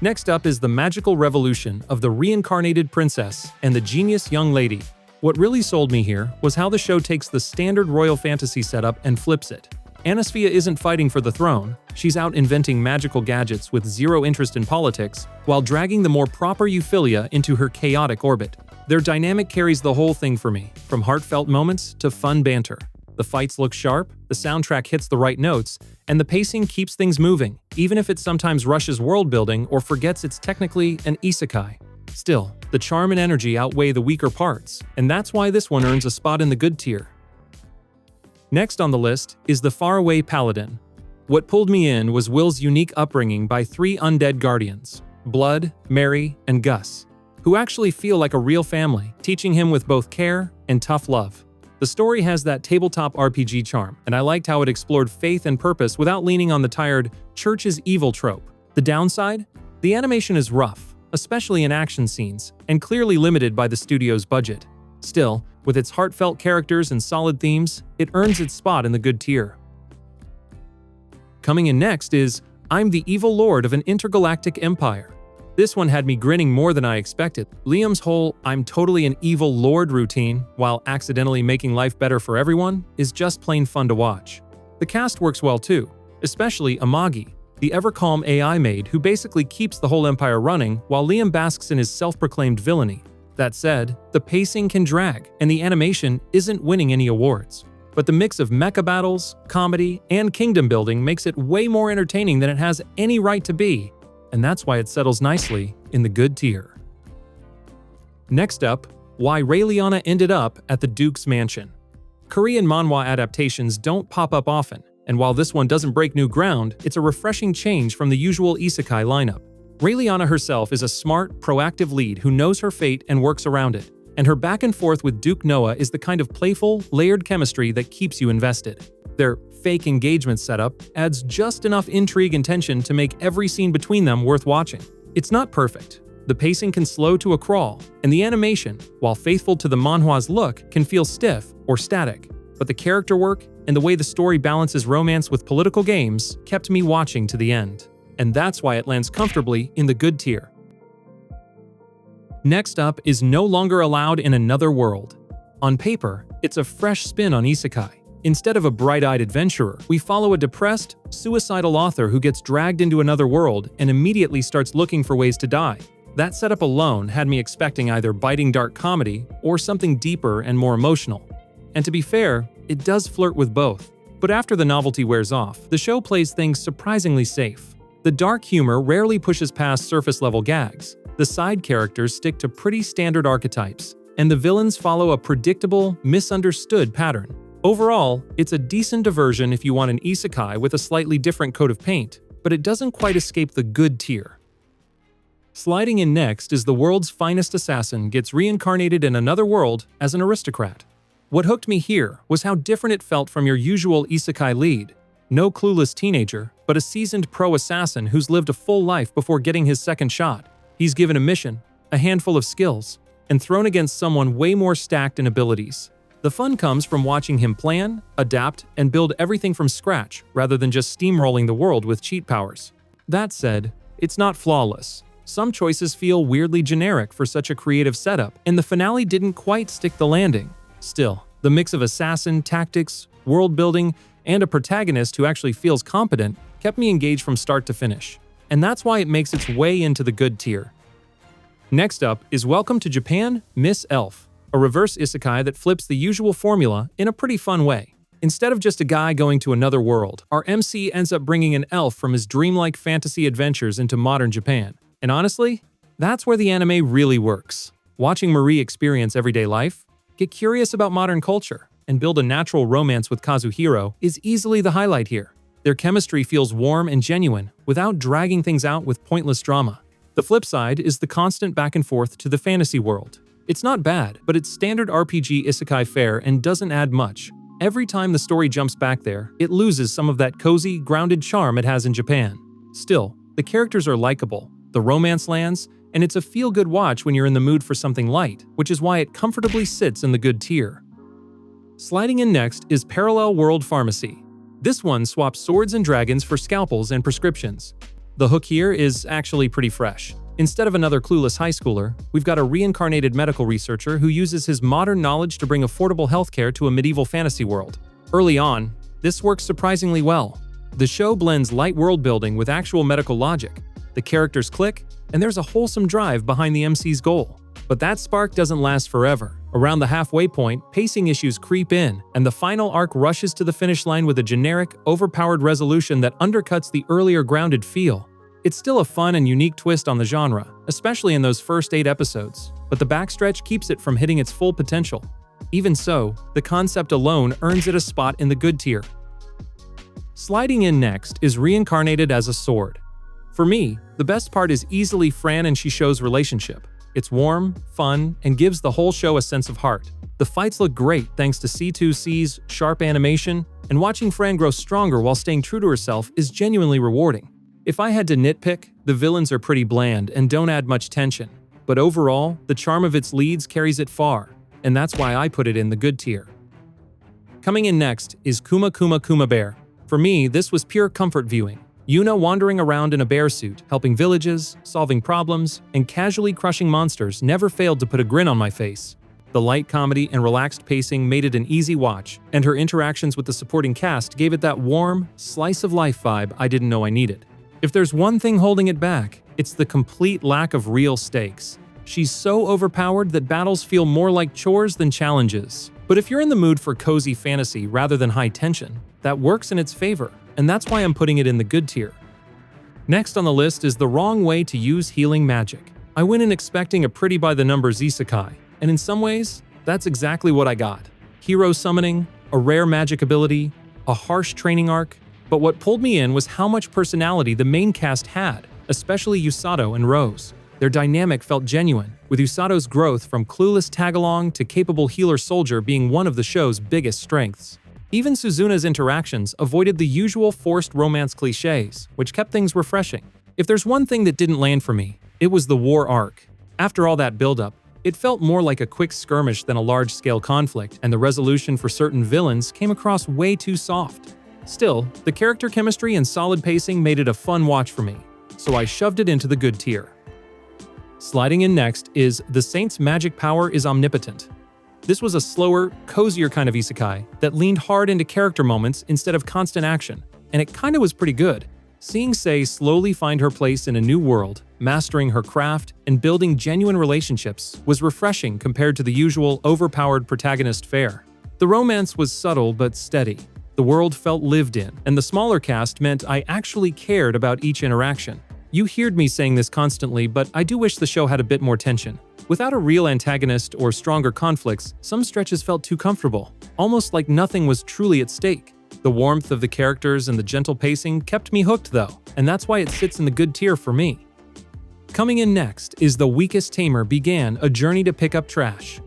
Next up is The Magical Revolution of the Reincarnated Princess and the Genius Young Lady. What really sold me here was how the show takes the standard royal fantasy setup and flips it. Anisphia isn't fighting for the throne, she's out inventing magical gadgets with zero interest in politics, while dragging the more proper Euphilia into her chaotic orbit. Their dynamic carries the whole thing for me, from heartfelt moments to fun banter. The fights look sharp, the soundtrack hits the right notes, and the pacing keeps things moving, even if it sometimes rushes world building or forgets it's technically an isekai. Still, the charm and energy outweigh the weaker parts, and that's why this one earns a spot in the good tier. Next on the list is The Faraway Paladin. What pulled me in was Will's unique upbringing by 3 undead guardians, Blood, Mary, and Gus, who actually feel like a real family, teaching him with both care and tough love. The story has that tabletop RPG charm, and I liked how it explored faith and purpose without leaning on the tired "church is evil" trope. The downside? The animation is rough, especially in action scenes, and clearly limited by the studio's budget. Still, with its heartfelt characters and solid themes, it earns its spot in the good tier. Coming in next is I'm the Evil Lord of an Intergalactic Empire. This one had me grinning more than I expected. Liam's whole "I'm totally an evil lord" routine, while accidentally making life better for everyone, is just plain fun to watch. The cast works well too, especially Amagi, the ever-calm AI maid who basically keeps the whole empire running while Liam basks in his self-proclaimed villainy. That said, the pacing can drag, and the animation isn't winning any awards. But the mix of mecha battles, comedy, and kingdom building makes it way more entertaining than it has any right to be, and that's why it settles nicely in the good tier. Next up, why Raeliana ended up at the Duke's Mansion. Korean manhwa adaptations don't pop up often, and while this one doesn't break new ground, it's a refreshing change from the usual isekai lineup. Raeliana herself is a smart, proactive lead who knows her fate and works around it, and her back and forth with Duke Noah is the kind of playful, layered chemistry that keeps you invested. Their fake engagement setup adds just enough intrigue and tension to make every scene between them worth watching. It's not perfect. The pacing can slow to a crawl, and the animation, while faithful to the manhwa's look, can feel stiff or static. But the character work and the way the story balances romance with political games kept me watching to the end. And that's why it lands comfortably in the good tier. Next up is No Longer Allowed in Another World. On paper, it's a fresh spin on isekai. Instead of a bright-eyed adventurer, we follow a depressed, suicidal author who gets dragged into another world and immediately starts looking for ways to die. That setup alone had me expecting either biting dark comedy or something deeper and more emotional. And to be fair, it does flirt with both. But after the novelty wears off, the show plays things surprisingly safe. The dark humor rarely pushes past surface-level gags, the side characters stick to pretty standard archetypes, and the villains follow a predictable, misunderstood pattern. Overall, it's a decent diversion if you want an isekai with a slightly different coat of paint, but it doesn't quite escape the good tier. Sliding in next is the world's finest assassin gets reincarnated in another world as an aristocrat. What hooked me here was how different it felt from your usual isekai lead. No clueless teenager, but a seasoned pro assassin who's lived a full life before getting his second shot. He's given a mission, a handful of skills, and thrown against someone way more stacked in abilities. The fun comes from watching him plan, adapt, and build everything from scratch rather than just steamrolling the world with cheat powers. That said, it's not flawless. Some choices feel weirdly generic for such a creative setup, and the finale didn't quite stick the landing. Still, the mix of assassin, tactics, world building, and a protagonist who actually feels competent kept me engaged from start to finish. And that's why it makes its way into the good tier. Next up is Welcome to Japan, Miss Elf, a reverse isekai that flips the usual formula in a pretty fun way. Instead of just a guy going to another world, our MC ends up bringing an elf from his dreamlike fantasy adventures into modern Japan. And honestly, that's where the anime really works. Watching Marie experience everyday life, get curious about modern culture, and build a natural romance with Kazuhiro is easily the highlight here. Their chemistry feels warm and genuine, without dragging things out with pointless drama. The flip side is the constant back and forth to the fantasy world. It's not bad, but it's standard RPG isekai fare and doesn't add much. Every time the story jumps back there, it loses some of that cozy, grounded charm it has in Japan. Still, the characters are likable, the romance lands, and it's a feel-good watch when you're in the mood for something light, which is why it comfortably sits in the good tier. Sliding in next is Parallel World Pharmacy. This one swaps swords and dragons for scalpels and prescriptions. The hook here is actually pretty fresh. Instead of another clueless high schooler, we've got a reincarnated medical researcher who uses his modern knowledge to bring affordable healthcare to a medieval fantasy world. Early on, this works surprisingly well. The show blends light world building with actual medical logic. The characters click, and there's a wholesome drive behind the MC's goal. But that spark doesn't last forever. Around the halfway point, pacing issues creep in, and the final arc rushes to the finish line with a generic, overpowered resolution that undercuts the earlier grounded feel. It's still a fun and unique twist on the genre, especially in those first 8 episodes, but the backstretch keeps it from hitting its full potential. Even so, the concept alone earns it a spot in the good tier. Sliding in next is Reincarnated as a Sword. For me, the best part is easily Fran and Shisho's relationship. It's warm, fun, and gives the whole show a sense of heart. The fights look great thanks to C2C's sharp animation, and watching Fran grow stronger while staying true to herself is genuinely rewarding. If I had to nitpick, the villains are pretty bland and don't add much tension. But overall, the charm of its leads carries it far, and that's why I put it in the good tier. Coming in next is Kuma Kuma Kuma Bear. For me, this was pure comfort viewing. Yuna wandering around in a bear suit, helping villages, solving problems, and casually crushing monsters never failed to put a grin on my face. The light comedy and relaxed pacing made it an easy watch, and her interactions with the supporting cast gave it that warm, slice-of-life vibe I didn't know I needed. If there's one thing holding it back, it's the complete lack of real stakes. She's so overpowered that battles feel more like chores than challenges. But if you're in the mood for cozy fantasy rather than high tension, that works in its favor, and that's why I'm putting it in the good tier. Next on the list is The Wrong Way to Use Healing Magic. I went in expecting a pretty by the numbers isekai, and in some ways, that's exactly what I got. Hero summoning, a rare magic ability, a harsh training arc, but what pulled me in was how much personality the main cast had, especially Usato and Rose. Their dynamic felt genuine, with Usato's growth from clueless tag-along to capable healer soldier being one of the show's biggest strengths. Even Suzuna's interactions avoided the usual forced romance cliches, which kept things refreshing. If there's one thing that didn't land for me, it was the war arc. After all that buildup, it felt more like a quick skirmish than a large-scale conflict, and the resolution for certain villains came across way too soft. Still, the character chemistry and solid pacing made it a fun watch for me, so I shoved it into the good tier. Sliding in next is The Saint's Magic Power is Omnipotent. This was a slower, cozier kind of isekai that leaned hard into character moments instead of constant action, and it kinda was pretty good. Seeing Sei slowly find her place in a new world, mastering her craft, and building genuine relationships was refreshing compared to the usual overpowered protagonist fare. The romance was subtle but steady. The world felt lived in, and the smaller cast meant I actually cared about each interaction. You heard me saying this constantly, but I do wish the show had a bit more tension. Without a real antagonist or stronger conflicts, some stretches felt too comfortable, almost like nothing was truly at stake. The warmth of the characters and the gentle pacing kept me hooked though, and that's why it sits in the good tier for me. Coming in next is The Weakest Tamer Began a Journey to Pick Up Trash.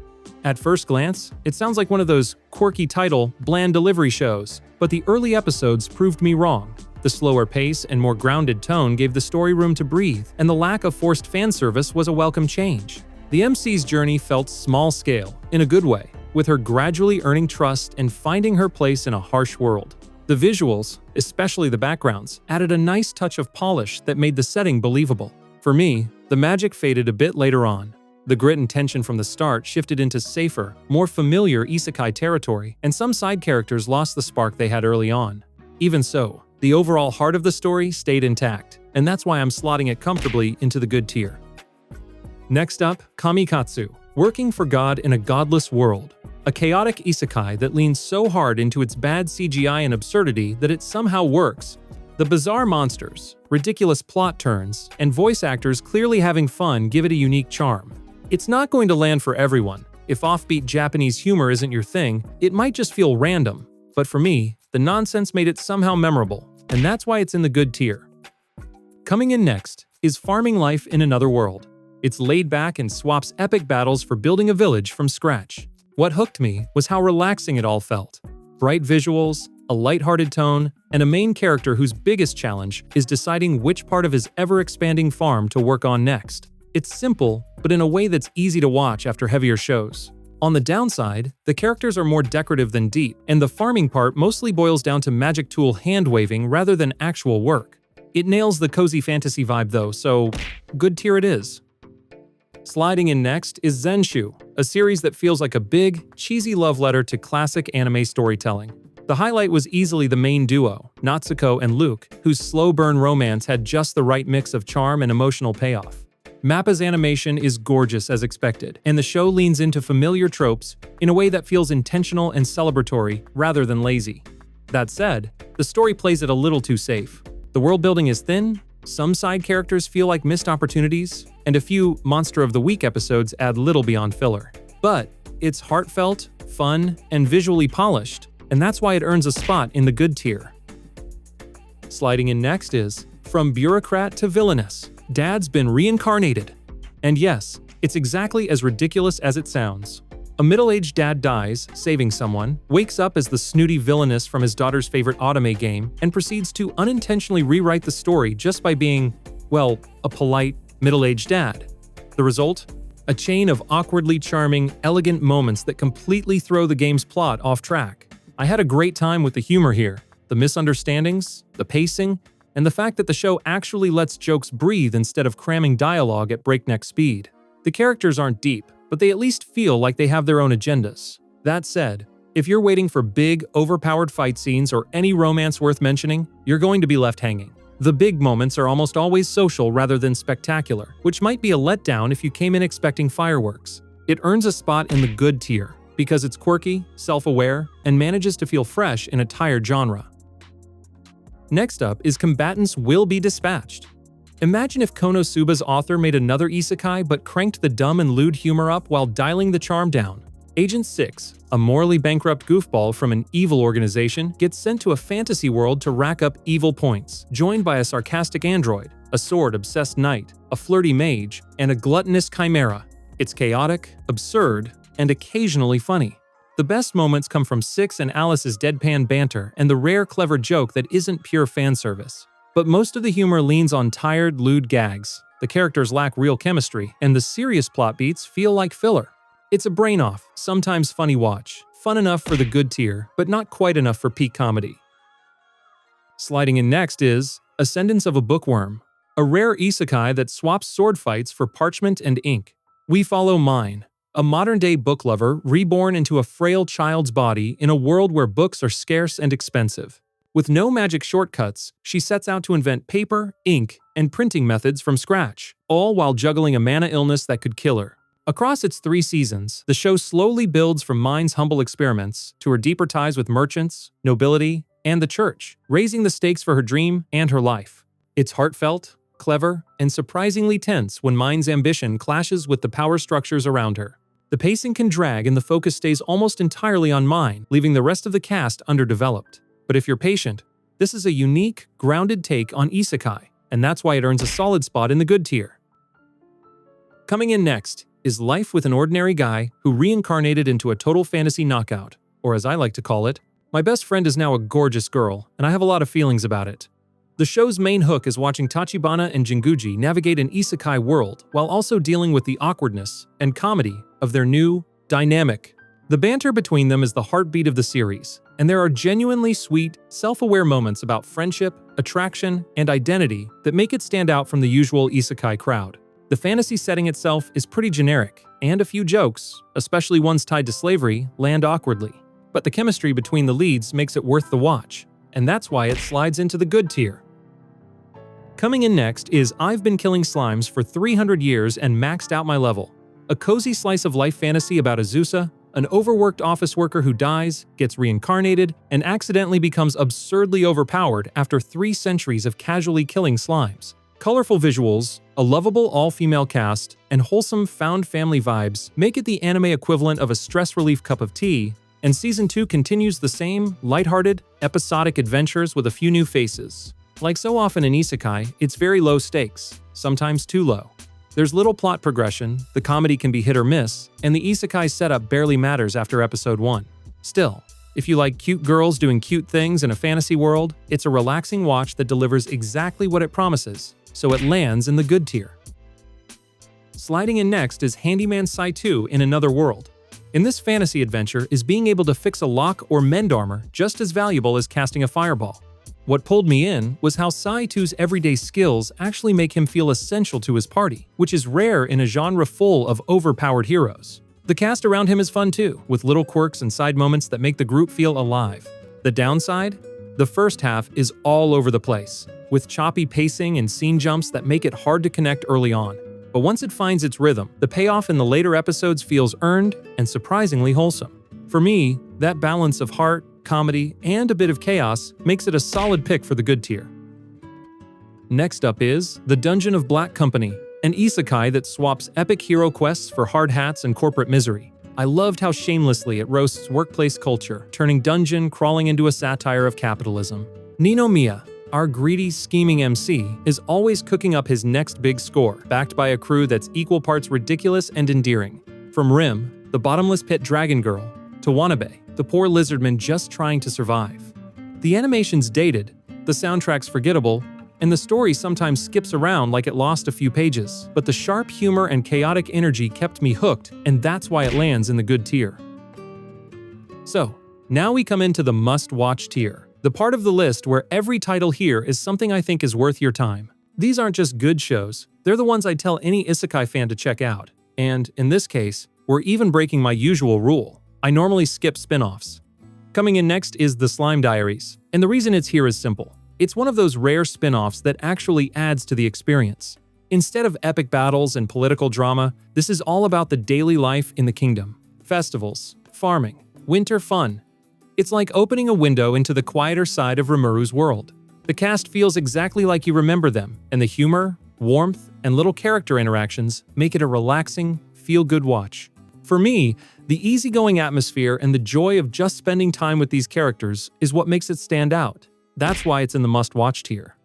At first glance, it sounds like one of those quirky title, bland delivery shows, but the early episodes proved me wrong. The slower pace and more grounded tone gave the story room to breathe, and the lack of forced fan service was a welcome change. The MC's journey felt small-scale, in a good way, with her gradually earning trust and finding her place in a harsh world. The visuals, especially the backgrounds, added a nice touch of polish that made the setting believable. For me, the magic faded a bit later on. The grit and tension from the start shifted into safer, more familiar isekai territory, and some side characters lost the spark they had early on. Even so, the overall heart of the story stayed intact, and that's why I'm slotting it comfortably into the good tier. Next up, Kamikatsu, Working for God in a Godless World. A chaotic isekai that leans so hard into its bad CGI and absurdity that it somehow works. The bizarre monsters, ridiculous plot turns, and voice actors clearly having fun give it a unique charm. It's not going to land for everyone. If offbeat Japanese humor isn't your thing, it might just feel random. But for me, the nonsense made it somehow memorable, and that's why it's in the good tier. Coming in next is Farming Life in Another World. It's laid back and swaps epic battles for building a village from scratch. What hooked me was how relaxing it all felt. Bright visuals, a lighthearted tone, and a main character whose biggest challenge is deciding which part of his ever-expanding farm to work on next. It's simple, but in a way that's easy to watch after heavier shows. On the downside, the characters are more decorative than deep, and the farming part mostly boils down to magic tool hand-waving rather than actual work. It nails the cozy fantasy vibe though, so good tier it is. Sliding in next is Zenshu, a series that feels like a big, cheesy love letter to classic anime storytelling. The highlight was easily the main duo, Natsuko and Luke, whose slow-burn romance had just the right mix of charm and emotional payoff. Mappa's animation is gorgeous as expected, and the show leans into familiar tropes in a way that feels intentional and celebratory rather than lazy. That said, the story plays it a little too safe. The world building is thin, some side characters feel like missed opportunities, and a few Monster of the Week episodes add little beyond filler. But it's heartfelt, fun, and visually polished, and that's why it earns a spot in the good tier. Sliding in next is From Bureaucrat to Villainous, Dad's Been Reincarnated. And yes, it's exactly as ridiculous as it sounds. A middle-aged dad dies, saving someone, wakes up as the snooty villainous from his daughter's favorite anime game, and proceeds to unintentionally rewrite the story just by being, well, a polite, middle-aged dad. The result? A chain of awkwardly charming, elegant moments that completely throw the game's plot off track. I had a great time with the humor here, the misunderstandings, the pacing, and the fact that the show actually lets jokes breathe instead of cramming dialogue at breakneck speed. The characters aren't deep, but they at least feel like they have their own agendas. That said, if you're waiting for big, overpowered fight scenes or any romance worth mentioning, you're going to be left hanging. The big moments are almost always social rather than spectacular, which might be a letdown if you came in expecting fireworks. It earns a spot in the good tier. because it's quirky, self-aware, and manages to feel fresh in a tired genre. Next up is Combatants Will Be Dispatched. Imagine if Konosuba's author made another isekai but cranked the dumb and lewd humor up while dialing the charm down. Agent 6, a morally bankrupt goofball from an evil organization, gets sent to a fantasy world to rack up evil points, joined by a sarcastic android, a sword-obsessed knight, a flirty mage, and a gluttonous chimera. It's chaotic, absurd, and occasionally funny. The best moments come from Six and Alice's deadpan banter and the rare clever joke that isn't pure fan service. But most of the humor leans on tired, lewd gags. The characters lack real chemistry, and the serious plot beats feel like filler. It's a brain-off, sometimes funny watch. Fun enough for the good tier, but not quite enough for peak comedy. Sliding in next is Ascendance of a Bookworm, a rare isekai that swaps sword fights for parchment and ink. We follow Mine, a modern-day book lover reborn into a frail child's body in a world where books are scarce and expensive. With no magic shortcuts, she sets out to invent paper, ink, and printing methods from scratch, all while juggling a mana illness that could kill her. Across its 3 seasons, the show slowly builds from Mine's humble experiments to her deeper ties with merchants, nobility, and the church, raising the stakes for her dream and her life. It's heartfelt, clever, and surprisingly tense when Mine's ambition clashes with the power structures around her. The pacing can drag and the focus stays almost entirely on Mine, leaving the rest of the cast underdeveloped. But if you're patient, this is a unique, grounded take on isekai, and that's why it earns a solid spot in the good tier. Coming in next is Life with an Ordinary Guy Who Reincarnated into a Total Fantasy Knockout, or as I like to call it, my best friend is now a gorgeous girl, and I have a lot of feelings about it. The show's main hook is watching Tachibana and Jinguji navigate an isekai world while also dealing with the awkwardness and comedy of their new dynamic. The banter between them is the heartbeat of the series, and there are genuinely sweet, self-aware moments about friendship, attraction, and identity that make it stand out from the usual isekai crowd. The fantasy setting itself is pretty generic, and a few jokes, especially ones tied to slavery, land awkwardly. But the chemistry between the leads makes it worth the watch, and that's why it slides into the good tier. Coming in next is I've Been Killing Slimes for 300 years and Maxed Out My Level, a cozy slice of life fantasy about Azusa, an overworked office worker who dies, gets reincarnated, and accidentally becomes absurdly overpowered after 3 centuries of casually killing slimes. Colorful visuals, a lovable all-female cast, and wholesome found family vibes make it the anime equivalent of a stress relief cup of tea, and Season 2 continues the same lighthearted, episodic adventures with a few new faces. Like so often in isekai, it's very low stakes, sometimes too low. There's little plot progression, the comedy can be hit or miss, and the isekai setup barely matters after episode 1. Still, if you like cute girls doing cute things in a fantasy world, it's a relaxing watch that delivers exactly what it promises, so it lands in the good tier. Sliding in next is Handyman Sai 2 in Another World. In this fantasy adventure, is being able to fix a lock or mend armor just as valuable as casting a fireball. What pulled me in was how Sai 2's everyday skills actually make him feel essential to his party, which is rare in a genre full of overpowered heroes. The cast around him is fun too, with little quirks and side moments that make the group feel alive. The downside? The first half is all over the place, with choppy pacing and scene jumps that make it hard to connect early on. But once it finds its rhythm, the payoff in the later episodes feels earned and surprisingly wholesome. For me, that balance of heart, comedy, and a bit of chaos makes it a solid pick for the good tier. Next up is The Dungeon of Black Company, an isekai that swaps epic hero quests for hard hats and corporate misery. I loved how shamelessly it roasts workplace culture, turning dungeon crawling into a satire of capitalism. Ninomiya, our greedy, scheming MC, is always cooking up his next big score, backed by a crew that's equal parts ridiculous and endearing. From Rim, the bottomless pit dragon girl, to Wanabe, the poor lizardman just trying to survive. The animation's dated, the soundtrack's forgettable, and the story sometimes skips around like it lost a few pages. But the sharp humor and chaotic energy kept me hooked, and that's why it lands in the good tier. So, now we come into the must-watch tier, the part of the list where every title here is something I think is worth your time. These aren't just good shows, they're the ones I'd tell any isekai fan to check out. And, in this case, we're even breaking my usual rule. I normally skip spin-offs. Coming in next is The Slime Diaries, and the reason it's here is simple. It's one of those rare spin-offs that actually adds to the experience. Instead of epic battles and political drama, this is all about the daily life in the kingdom. Festivals, farming, winter fun. It's like opening a window into the quieter side of Rimuru's world. The cast feels exactly like you remember them, and the humor, warmth, and little character interactions make it a relaxing, feel-good watch. For me, the easygoing atmosphere and the joy of just spending time with these characters is what makes it stand out. That's why it's in the must-watch tier.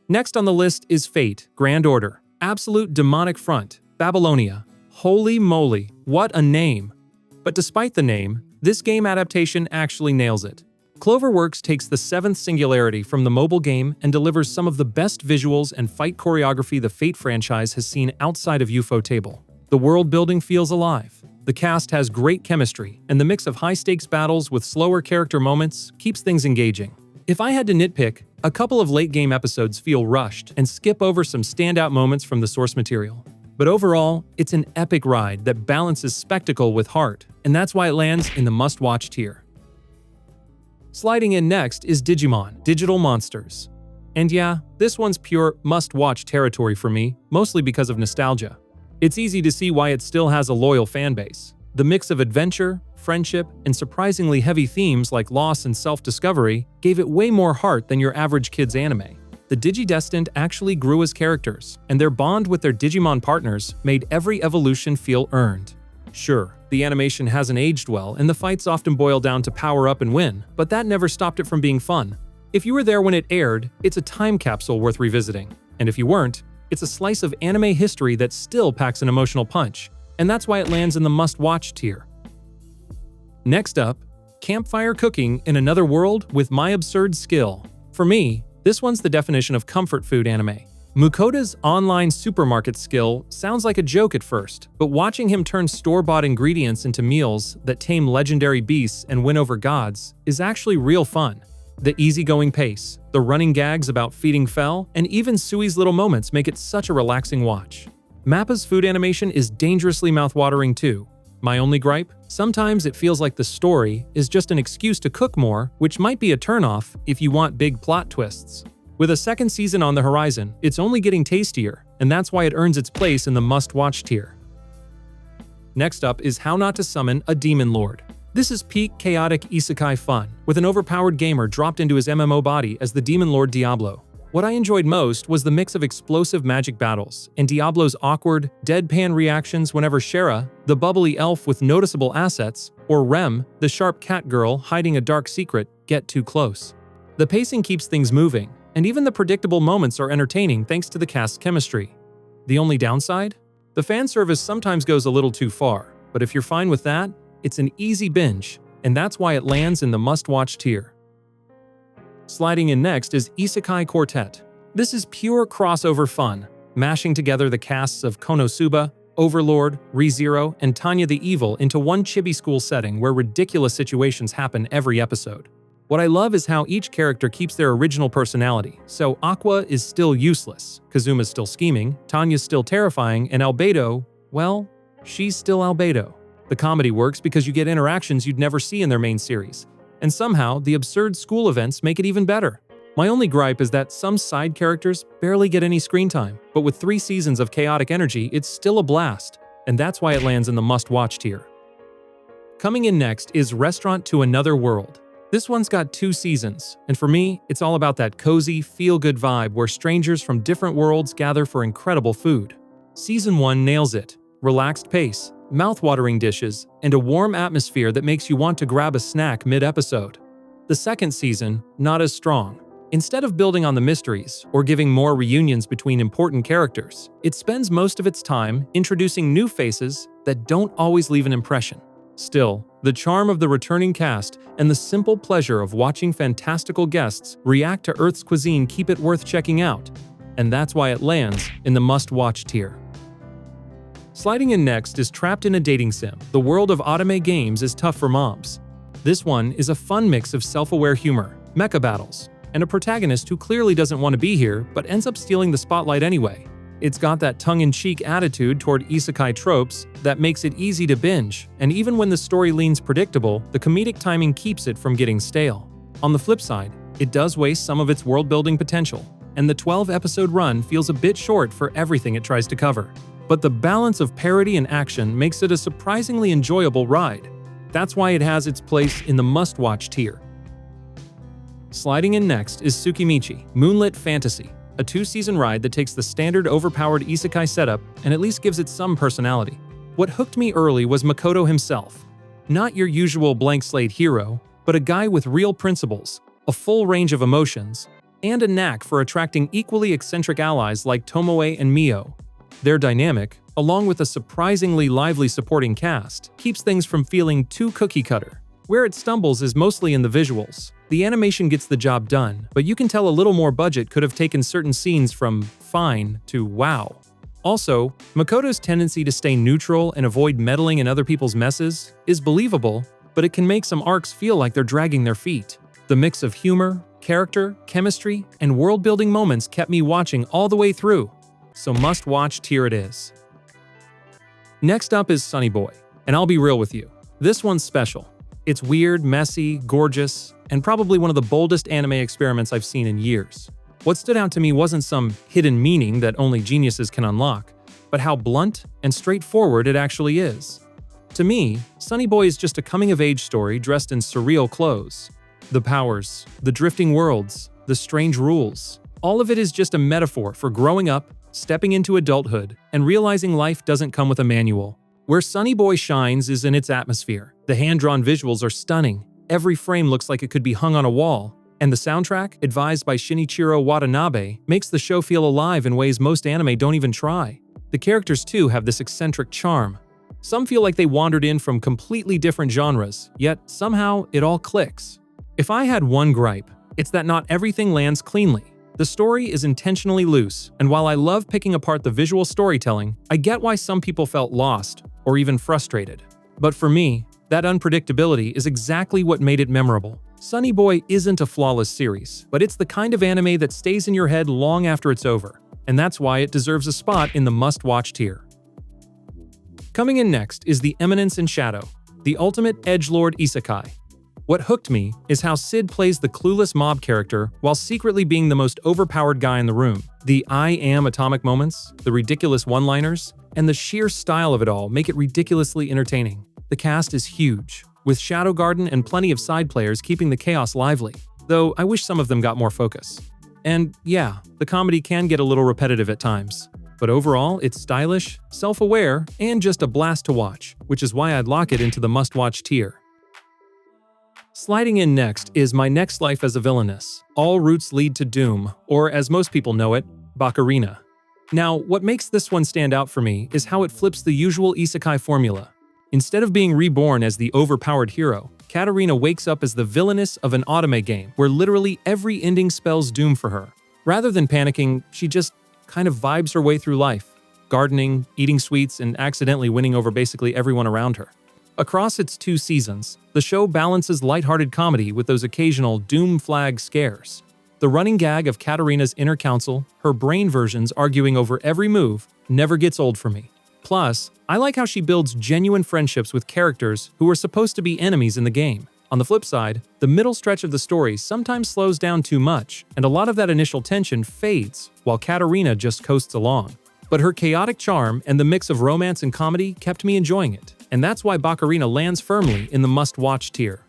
Next on the list is Fate, Grand Order, Absolute Demonic Front, Babylonia. Holy moly, what a name! But despite the name, this game adaptation actually nails it. Cloverworks takes the seventh singularity from the mobile game and delivers some of the best visuals and fight choreography the Fate franchise has seen outside of Ufotable. The world building feels alive. The cast has great chemistry, and the mix of high-stakes battles with slower character moments keeps things engaging. If I had to nitpick, a couple of late-game episodes feel rushed and skip over some standout moments from the source material. But overall, it's an epic ride that balances spectacle with heart, and that's why it lands in the must-watch tier. Sliding in next is Digimon, Digital Monsters. And yeah, this one's pure must-watch territory for me, mostly because of nostalgia. It's easy to see why it still has a loyal fanbase. The mix of adventure, friendship, and surprisingly heavy themes like loss and self-discovery gave it way more heart than your average kid's anime. The Digidestined actually grew as characters, and their bond with their Digimon partners made every evolution feel earned. Sure, the animation hasn't aged well, and the fights often boil down to power up and win, but that never stopped it from being fun. If you were there when it aired, it's a time capsule worth revisiting. And if you weren't, it's a slice of anime history that still packs an emotional punch, and that's why it lands in the must-watch tier. Next up, campfire cooking in another world with my absurd skill. For me, this one's the definition of comfort food anime. Mukota's online supermarket skill sounds like a joke at first, but watching him turn store-bought ingredients into meals that tame legendary beasts and win over gods is actually real fun. The easygoing pace, the running gags about feeding Fel, and even Sui's little moments make it such a relaxing watch. Mappa's food animation is dangerously mouthwatering too. My only gripe? Sometimes it feels like the story is just an excuse to cook more, which might be a turnoff if you want big plot twists. With a second season on the horizon, it's only getting tastier, and that's why it earns its place in the must-watch tier. Next up is How Not to Summon a Demon Lord. This is peak chaotic isekai fun, with an overpowered gamer dropped into his MMO body as the Demon Lord Diablo. What I enjoyed most was the mix of explosive magic battles and Diablo's awkward, deadpan reactions whenever Shera, the bubbly elf with noticeable assets, or Rem, the sharp cat girl hiding a dark secret, get too close. The pacing keeps things moving, and even the predictable moments are entertaining thanks to the cast's chemistry. The only downside? The fan service sometimes goes a little too far, but if you're fine with that, it's an easy binge, and that's why it lands in the must-watch tier. Sliding in next is Isekai Quartet. This is pure crossover fun, mashing together the casts of Konosuba, Overlord, ReZero, and Tanya the Evil into one chibi school setting where ridiculous situations happen every episode. What I love is how each character keeps their original personality, so Aqua is still useless, Kazuma's still scheming, Tanya's still terrifying, and Albedo, well, she's still Albedo. The comedy works because you get interactions you'd never see in their main series, and somehow the absurd school events make it even better. My only gripe is that some side characters barely get any screen time, but with 3 seasons of chaotic energy, it's still a blast, and that's why it lands in the must-watch tier. Coming in next is Restaurant to Another World. This one's got 2 seasons, and for me, it's all about that cozy, feel-good vibe where strangers from different worlds gather for incredible food. Season 1 nails it. Relaxed pace, mouth-watering dishes, and a warm atmosphere that makes you want to grab a snack mid-episode. The second season, not as strong. Instead of building on the mysteries or giving more reunions between important characters, it spends most of its time introducing new faces that don't always leave an impression. Still, the charm of the returning cast and the simple pleasure of watching fantastical guests react to Earth's cuisine keep it worth checking out, and that's why it lands in the must-watch tier. Sliding in next is Trapped in a Dating Sim. The world of anime games is tough for moms. This one is a fun mix of self-aware humor, mecha battles, and a protagonist who clearly doesn't want to be here but ends up stealing the spotlight anyway. It's got that tongue-in-cheek attitude toward isekai tropes that makes it easy to binge, and even when the story leans predictable, the comedic timing keeps it from getting stale. On the flip side, it does waste some of its world-building potential, and the 12-episode run feels a bit short for everything it tries to cover. But the balance of parody and action makes it a surprisingly enjoyable ride. That's why it has its place in the must-watch tier. Sliding in next is Tsukimichi, Moonlit Fantasy, a 2-season ride that takes the standard overpowered isekai setup and at least gives it some personality. What hooked me early was Makoto himself. Not your usual blank slate hero, but a guy with real principles, a full range of emotions, and a knack for attracting equally eccentric allies like Tomoe and Mio. Their dynamic, along with a surprisingly lively supporting cast, keeps things from feeling too cookie-cutter. Where it stumbles is mostly in the visuals. The animation gets the job done, but you can tell a little more budget could have taken certain scenes from fine to wow. Also, Makoto's tendency to stay neutral and avoid meddling in other people's messes is believable, but it can make some arcs feel like they're dragging their feet. The mix of humor, character, chemistry, and world-building moments kept me watching all the way through, so must-watch tier it is. Next up is Sunny Boy, and I'll be real with you, this one's special. It's weird, messy, gorgeous, and probably one of the boldest anime experiments I've seen in years. What stood out to me wasn't some hidden meaning that only geniuses can unlock, but how blunt and straightforward it actually is. To me, Sunny Boy is just a coming-of-age story dressed in surreal clothes. The powers, the drifting worlds, the strange rules, all of it is just a metaphor for growing up, stepping into adulthood, and realizing life doesn't come with a manual. Where Sunny Boy shines is in its atmosphere. The hand-drawn visuals are stunning. Every frame looks like it could be hung on a wall. And the soundtrack, advised by Shinichiro Watanabe, makes the show feel alive in ways most anime don't even try. The characters too have this eccentric charm. Some feel like they wandered in from completely different genres, yet somehow it all clicks. If I had one gripe, it's that not everything lands cleanly. The story is intentionally loose, and while I love picking apart the visual storytelling, I get why some people felt lost or even frustrated. But for me, that unpredictability is exactly what made it memorable. Sunny Boy isn't a flawless series, but it's the kind of anime that stays in your head long after it's over, and that's why it deserves a spot in the must-watch tier. Coming in next is The Eminence in Shadow, the ultimate edgelord isekai. What hooked me is how Sid plays the clueless mob character while secretly being the most overpowered guy in the room. The I am atomic moments, the ridiculous one-liners, and the sheer style of it all make it ridiculously entertaining. The cast is huge, with Shadow Garden and plenty of side players keeping the chaos lively, though I wish some of them got more focus. And yeah, the comedy can get a little repetitive at times, but overall it's stylish, self-aware, and just a blast to watch, which is why I'd lock it into the must-watch tier. Sliding in next is My Next Life as a Villainess, All Routes Lead to Doom, or as most people know it, Bakarina. Now, what makes this one stand out for me is how it flips the usual isekai formula. Instead of being reborn as the overpowered hero, Katarina wakes up as the villainess of an anime game where literally every ending spells doom for her. Rather than panicking, she just kind of vibes her way through life, gardening, eating sweets, and accidentally winning over basically everyone around her. Across its 2 seasons, the show balances lighthearted comedy with those occasional doom flag scares. The running gag of Katarina's inner council, her brain versions arguing over every move, never gets old for me. Plus, I like how she builds genuine friendships with characters who are supposed to be enemies in the game. On the flip side, the middle stretch of the story sometimes slows down too much, and a lot of that initial tension fades while Katarina just coasts along. But her chaotic charm and the mix of romance and comedy kept me enjoying it, and that's why Bakarina lands firmly in the must-watch tier.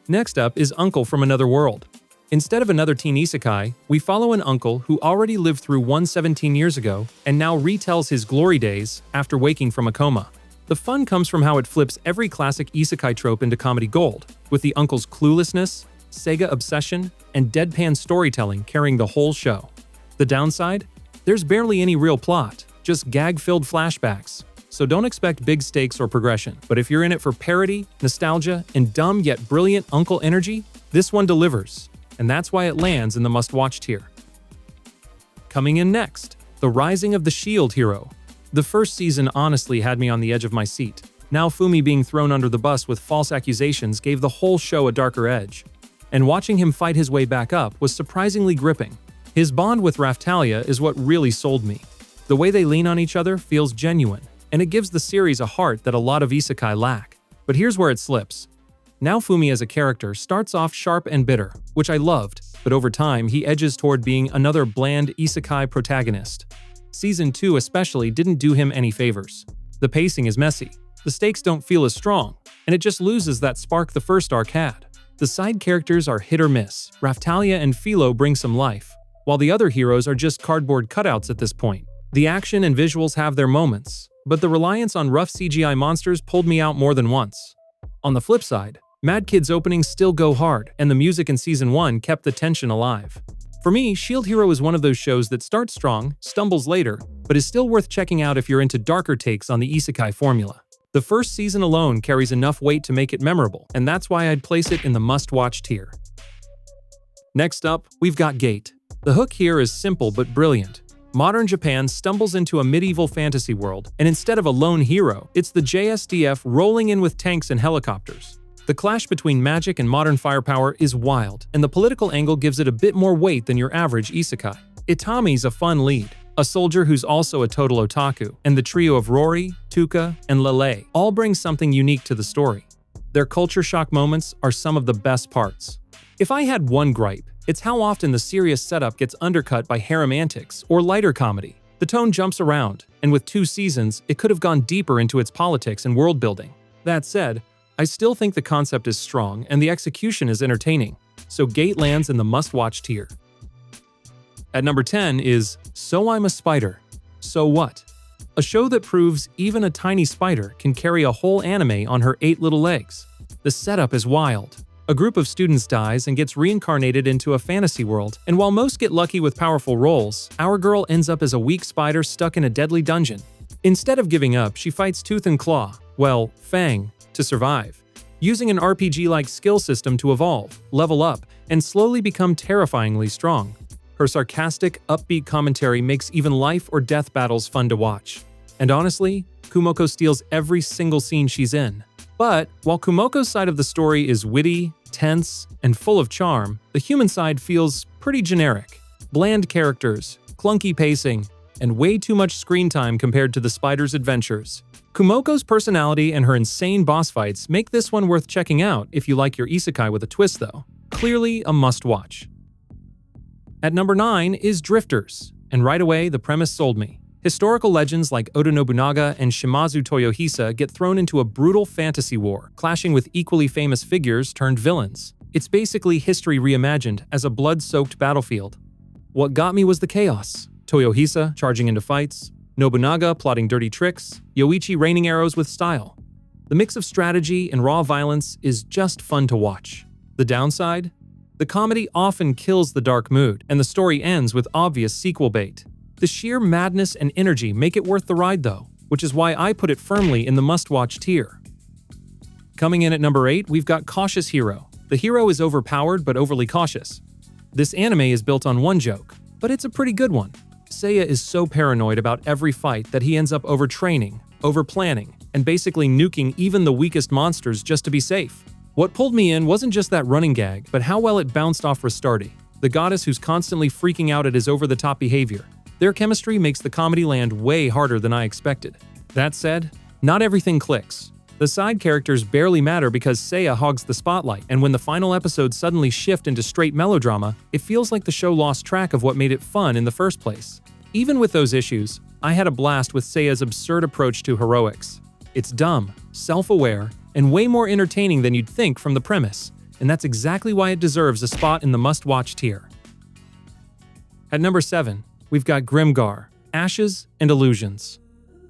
Next up is Uncle from Another World. Instead of another teen isekai, we follow an uncle who already lived through one 17 years ago and now retells his glory days after waking from a coma. The fun comes from how it flips every classic isekai trope into comedy gold, with the uncle's cluelessness, Sega obsession, and deadpan storytelling carrying the whole show. The downside? There's barely any real plot, just gag-filled flashbacks, so don't expect big stakes or progression. But if you're in it for parody, nostalgia, and dumb yet brilliant uncle energy, this one delivers, and that's why it lands in the must-watch tier. Coming in next, The Rising of the Shield Hero. The first season honestly had me on the edge of my seat. Now Fumi being thrown under the bus with false accusations gave the whole show a darker edge. And watching him fight his way back up was surprisingly gripping. His bond with Raftalia is what really sold me. The way they lean on each other feels genuine, and it gives the series a heart that a lot of isekai lack. But here's where it slips. Now Fumi as a character starts off sharp and bitter, which I loved, but over time he edges toward being another bland isekai protagonist. Season 2 especially didn't do him any favors. The pacing is messy, the stakes don't feel as strong, and it just loses that spark the first arc had. The side characters are hit or miss. Raftalia and Philo bring some life, while the other heroes are just cardboard cutouts at this point. The action and visuals have their moments, but the reliance on rough CGI monsters pulled me out more than once. On the flip side, Mad Kid's openings still go hard, and the music in Season 1 kept the tension alive. For me, Shield Hero is one of those shows that starts strong, stumbles later, but is still worth checking out if you're into darker takes on the Isekai formula. The first season alone carries enough weight to make it memorable, and that's why I'd place it in the must-watch tier. Next up, we've got Gate. The hook here is simple but brilliant. Modern Japan stumbles into a medieval fantasy world, and instead of a lone hero, it's the JSDF rolling in with tanks and helicopters. The clash between magic and modern firepower is wild, and the political angle gives it a bit more weight than your average isekai. Itami's a fun lead, a soldier who's also a total otaku, and the trio of Rory, Tuka, and Lele all bring something unique to the story. Their culture shock moments are some of the best parts. If I had one gripe, it's how often the serious setup gets undercut by harem antics or lighter comedy. The tone jumps around, and with 2 seasons, it could have gone deeper into its politics and world building. That said, I still think the concept is strong and the execution is entertaining, so Gate lands in the must-watch tier. At number 10 is So I'm a Spider, So What? A show that proves even a tiny spider can carry a whole anime on her 8 little legs. The setup is wild. A group of students dies and gets reincarnated into a fantasy world, and while most get lucky with powerful roles, our girl ends up as a weak spider stuck in a deadly dungeon. Instead of giving up, she fights tooth and claw, well, fang, to survive, using an RPG-like skill system to evolve, level up, and slowly become terrifyingly strong. Her sarcastic, upbeat commentary makes even life or death battles fun to watch. And honestly, Kumoko steals every single scene she's in. But while Kumoko's side of the story is witty, tense, and full of charm, the human side feels pretty generic. Bland characters, clunky pacing, and way too much screen time compared to the spider's adventures. Kumoko's personality and her insane boss fights make this one worth checking out if you like your isekai with a twist though. Clearly a must-watch. At number 9 is Drifters, and right away the premise sold me. Historical legends like Oda Nobunaga and Shimazu Toyohisa get thrown into a brutal fantasy war, clashing with equally famous figures turned villains. It's basically history reimagined as a blood-soaked battlefield. What got me was the chaos. Toyohisa charging into fights, Nobunaga plotting dirty tricks, Yoichi raining arrows with style. The mix of strategy and raw violence is just fun to watch. The downside? The comedy often kills the dark mood, and the story ends with obvious sequel bait. The sheer madness and energy make it worth the ride though, which is why I put it firmly in the must-watch tier. Coming in at number 8, we've got Cautious Hero. The hero is overpowered but overly cautious. This anime is built on one joke, but it's a pretty good one. Seiya is so paranoid about every fight that he ends up overtraining, overplanning, and basically nuking even the weakest monsters just to be safe. What pulled me in wasn't just that running gag, but how well it bounced off Ristardi, the goddess who's constantly freaking out at his over-the-top behavior. Their chemistry makes the comedy land way harder than I expected. That said, not everything clicks. The side characters barely matter because Seiya hogs the spotlight, and when the final episodes suddenly shift into straight melodrama, it feels like the show lost track of what made it fun in the first place. Even with those issues, I had a blast with Seiya's absurd approach to heroics. It's dumb, self-aware, and way more entertaining than you'd think from the premise, and that's exactly why it deserves a spot in the must-watch tier. At number 7, we've got Grimgar, Ashes and Illusions.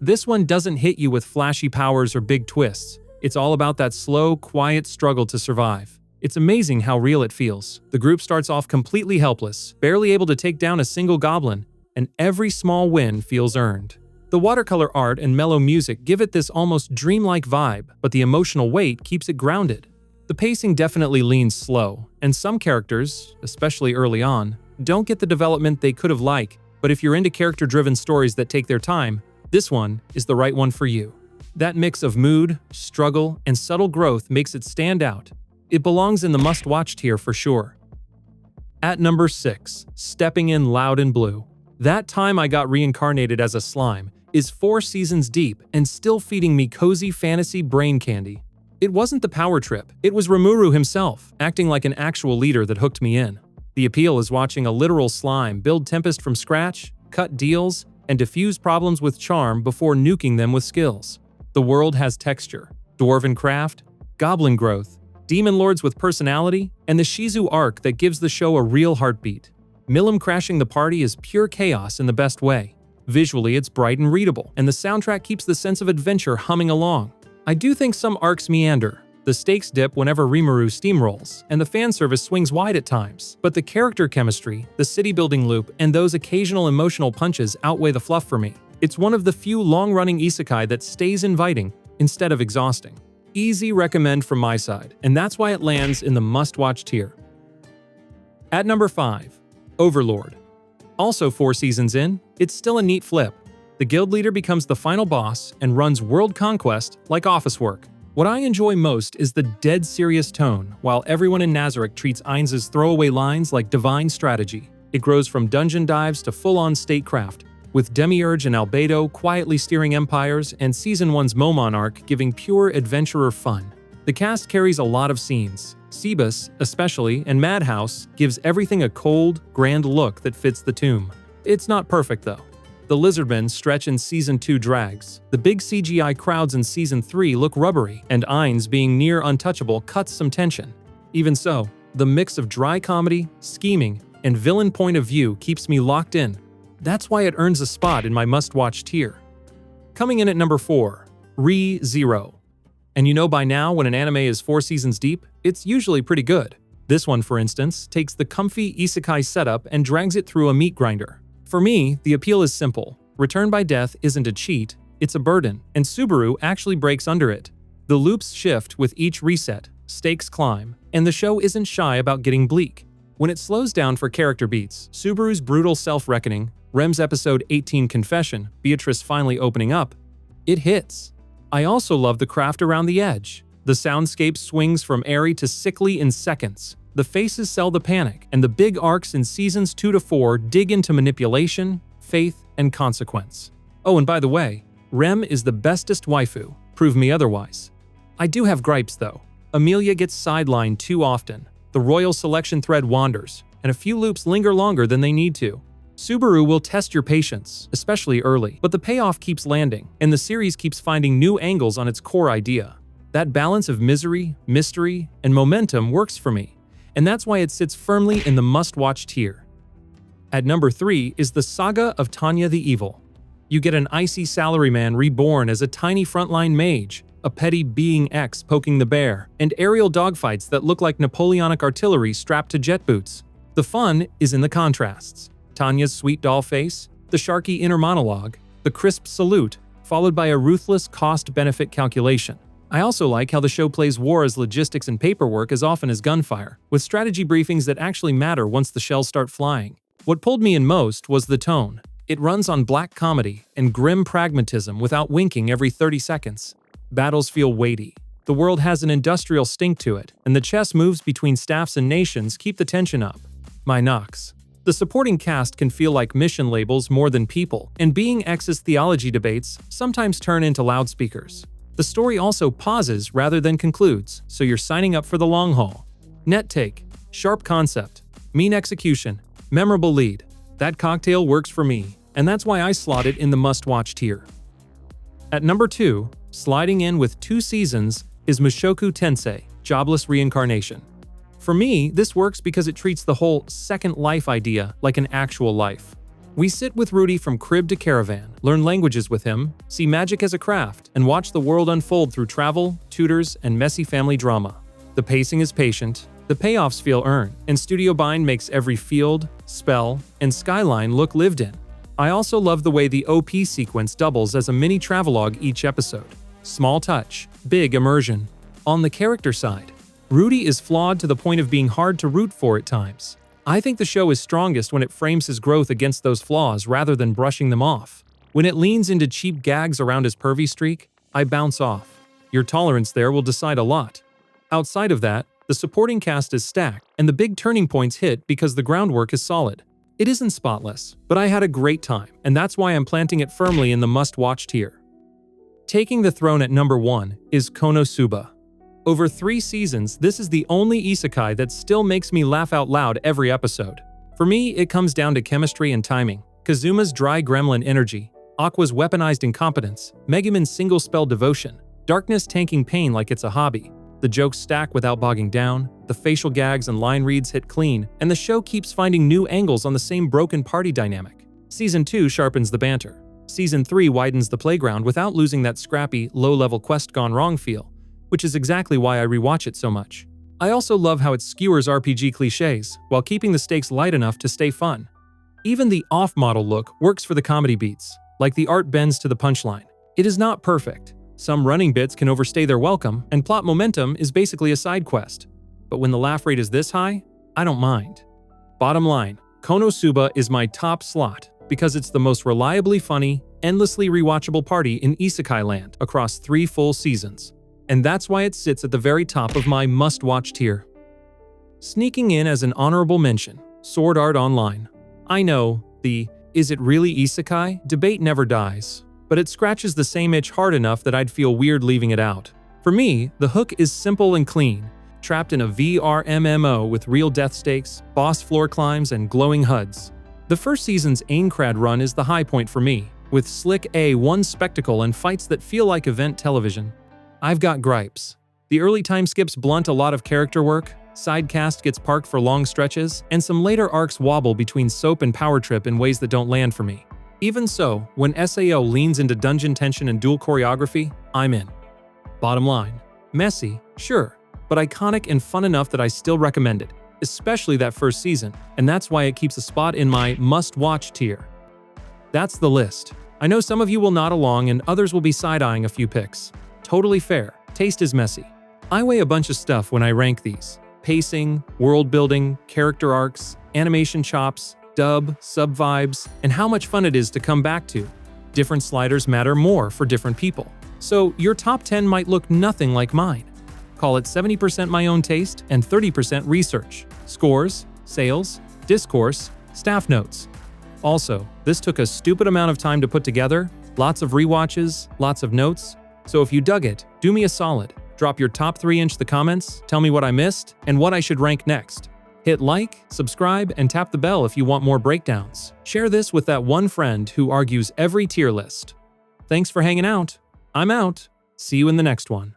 This one doesn't hit you with flashy powers or big twists. It's all about that slow, quiet struggle to survive. It's amazing how real it feels. The group starts off completely helpless, barely able to take down a single goblin, and every small win feels earned. The watercolor art and mellow music give it this almost dreamlike vibe, but the emotional weight keeps it grounded. The pacing definitely leans slow, and some characters, especially early on, don't get the development they could have liked, but if you're into character-driven stories that take their time, this one is the right one for you. That mix of mood, struggle, and subtle growth makes it stand out. It belongs in the must-watch tier for sure. At number 6, stepping in loud and blue. That Time I Got Reincarnated as a Slime is 4 seasons deep and still feeding me cozy fantasy brain candy. It wasn't the power trip, it was Rimuru himself, acting like an actual leader that hooked me in. The appeal is watching a literal slime build Tempest from scratch, cut deals, and diffuse problems with charm before nuking them with skills. The world has texture, dwarven craft, goblin growth, demon lords with personality, and the Shizu arc that gives the show a real heartbeat. Milim crashing the party is pure chaos in the best way. Visually, it's bright and readable, and the soundtrack keeps the sense of adventure humming along. I do think some arcs meander. The stakes dip whenever Rimuru steamrolls, and the fan service swings wide at times. But the character chemistry, the city-building loop, and those occasional emotional punches outweigh the fluff for me. It's one of the few long-running isekai that stays inviting instead of exhausting. Easy recommend from my side, and that's why it lands in the must-watch tier. At number 5, Overlord. Also 4 seasons in, it's still a neat flip. The guild leader becomes the final boss and runs world conquest like office work. What I enjoy most is the dead serious tone, while everyone in Nazarick treats Ainz's throwaway lines like divine strategy. It grows from dungeon dives to full-on statecraft, with Demiurge and Albedo quietly steering empires and Season 1's Momon arc giving pure adventurer fun. The cast carries a lot of scenes. Cebus, especially, and Madhouse gives everything a cold, grand look that fits the tomb. It's not perfect though. The Lizardmen stretch in Season 2 drags, the big CGI crowds in Season 3 look rubbery, and Ainz being near untouchable cuts some tension. Even so, the mix of dry comedy, scheming, and villain point of view keeps me locked in. That's why it earns a spot in my must-watch tier. Coming in at number 4, Re:Zero. And you know by now when an anime is 4 seasons deep, it's usually pretty good. This one, for instance, takes the comfy isekai setup and drags it through a meat grinder. For me, the appeal is simple. Return by Death isn't a cheat, it's a burden, and Subaru actually breaks under it. The loops shift with each reset, stakes climb, and the show isn't shy about getting bleak. When it slows down for character beats, Subaru's brutal self-reckoning, Rem's episode 18 confession, Beatrice finally opening up, it hits. I also love the craft around the edge. The soundscape swings from airy to sickly in seconds. The faces sell the panic, and the big arcs in seasons 2 to 4 dig into manipulation, faith, and consequence. Oh, and by the way, Rem is the bestest waifu, prove me otherwise. I do have gripes though. Amelia gets sidelined too often, the royal selection thread wanders, and a few loops linger longer than they need to. Subaru will test your patience, especially early, but the payoff keeps landing, and the series keeps finding new angles on its core idea. That balance of misery, mystery, and momentum works for me, and that's why it sits firmly in the must-watch tier. At number 3 is the Saga of Tanya the Evil. You get an icy salaryman reborn as a tiny frontline mage, a petty being X poking the bear, and aerial dogfights that look like Napoleonic artillery strapped to jet boots. The fun is in the contrasts. Tanya's sweet doll face, the sharky inner monologue, the crisp salute, followed by a ruthless cost-benefit calculation. I also like how the show plays war as logistics and paperwork as often as gunfire, with strategy briefings that actually matter once the shells start flying. What pulled me in most was the tone. It runs on black comedy and grim pragmatism without winking every 30 seconds. Battles feel weighty. The world has an industrial stink to it, and the chess moves between staffs and nations keep the tension up. My knocks. The supporting cast can feel like mission labels more than people, and Being X's theology debates sometimes turn into loudspeakers. The story also pauses rather than concludes, so you're signing up for the long haul. Net take, sharp concept, mean execution, memorable lead. That cocktail works for me, and that's why I slot it in the must-watch tier. At number 2, sliding in with 2 seasons, is Mushoku Tensei, Jobless Reincarnation. For me, this works because it treats the whole second life idea like an actual life. We sit with Rudy from crib to caravan, learn languages with him, see magic as a craft, and watch the world unfold through travel, tutors, and messy family drama. The pacing is patient, the payoffs feel earned, and Studio Bind makes every field, spell, and skyline look lived in. I also love the way the OP sequence doubles as a mini travelogue each episode. Small touch, big immersion. On the character side, Rudy is flawed to the point of being hard to root for at times. I think the show is strongest when it frames his growth against those flaws rather than brushing them off. When it leans into cheap gags around his pervy streak, I bounce off. Your tolerance there will decide a lot. Outside of that, the supporting cast is stacked, and the big turning points hit because the groundwork is solid. It isn't spotless, but I had a great time, and that's why I'm planting it firmly in the must-watch tier. Taking the throne at number 1 is Konosuba. Over 3 seasons, this is the only isekai that still makes me laugh out loud every episode. For me, it comes down to chemistry and timing. Kazuma's dry gremlin energy, Aqua's weaponized incompetence, Megumin's single-spell devotion, Darkness tanking pain like it's a hobby. The jokes stack without bogging down, the facial gags and line reads hit clean, and the show keeps finding new angles on the same broken party dynamic. Season 2 sharpens the banter. Season 3 widens the playground without losing that scrappy, low-level quest gone wrong feel, which is exactly why I rewatch it so much. I also love how it skewers RPG cliches, while keeping the stakes light enough to stay fun. Even the off-model look works for the comedy beats, like the art bends to the punchline. It is not perfect. Some running bits can overstay their welcome, and plot momentum is basically a side quest. But when the laugh rate is this high, I don't mind. Bottom line, Konosuba is my top slot because it's the most reliably funny, endlessly rewatchable party in Isekai land across 3 full seasons. And that's why it sits at the very top of my must-watch tier. Sneaking in as an honorable mention, Sword Art Online. I know, the "is it really Isekai?" debate never dies, but it scratches the same itch hard enough that I'd feel weird leaving it out. For me, the hook is simple and clean, trapped in a VR MMO with real death stakes, boss floor climbs, and glowing HUDs. The first season's Aincrad run is the high point for me, with slick A1 spectacle and fights that feel like event television. I've got gripes. The early time skips blunt a lot of character work, sidecast gets parked for long stretches, and some later arcs wobble between soap and power trip in ways that don't land for me. Even so, when SAO leans into dungeon tension and dual choreography, I'm in. Bottom line, messy, sure, but iconic and fun enough that I still recommend it, especially that first season, and that's why it keeps a spot in my must-watch tier. That's the list. I know some of you will nod along and others will be side-eyeing a few picks. Totally fair, taste is messy. I weigh a bunch of stuff when I rank these. Pacing, world building, character arcs, animation chops, dub, sub-vibes, and how much fun it is to come back to. Different sliders matter more for different people. So your top 10 might look nothing like mine. Call it 70% my own taste and 30% research, scores, sales, discourse, staff notes. Also, this took a stupid amount of time to put together, lots of rewatches, lots of notes. So if you dug it, do me a solid. Drop your top 3 in the comments, tell me what I missed, and what I should rank next. Hit like, subscribe, and tap the bell if you want more breakdowns. Share this with that one friend who argues every tier list. Thanks for hanging out. I'm out. See you in the next one.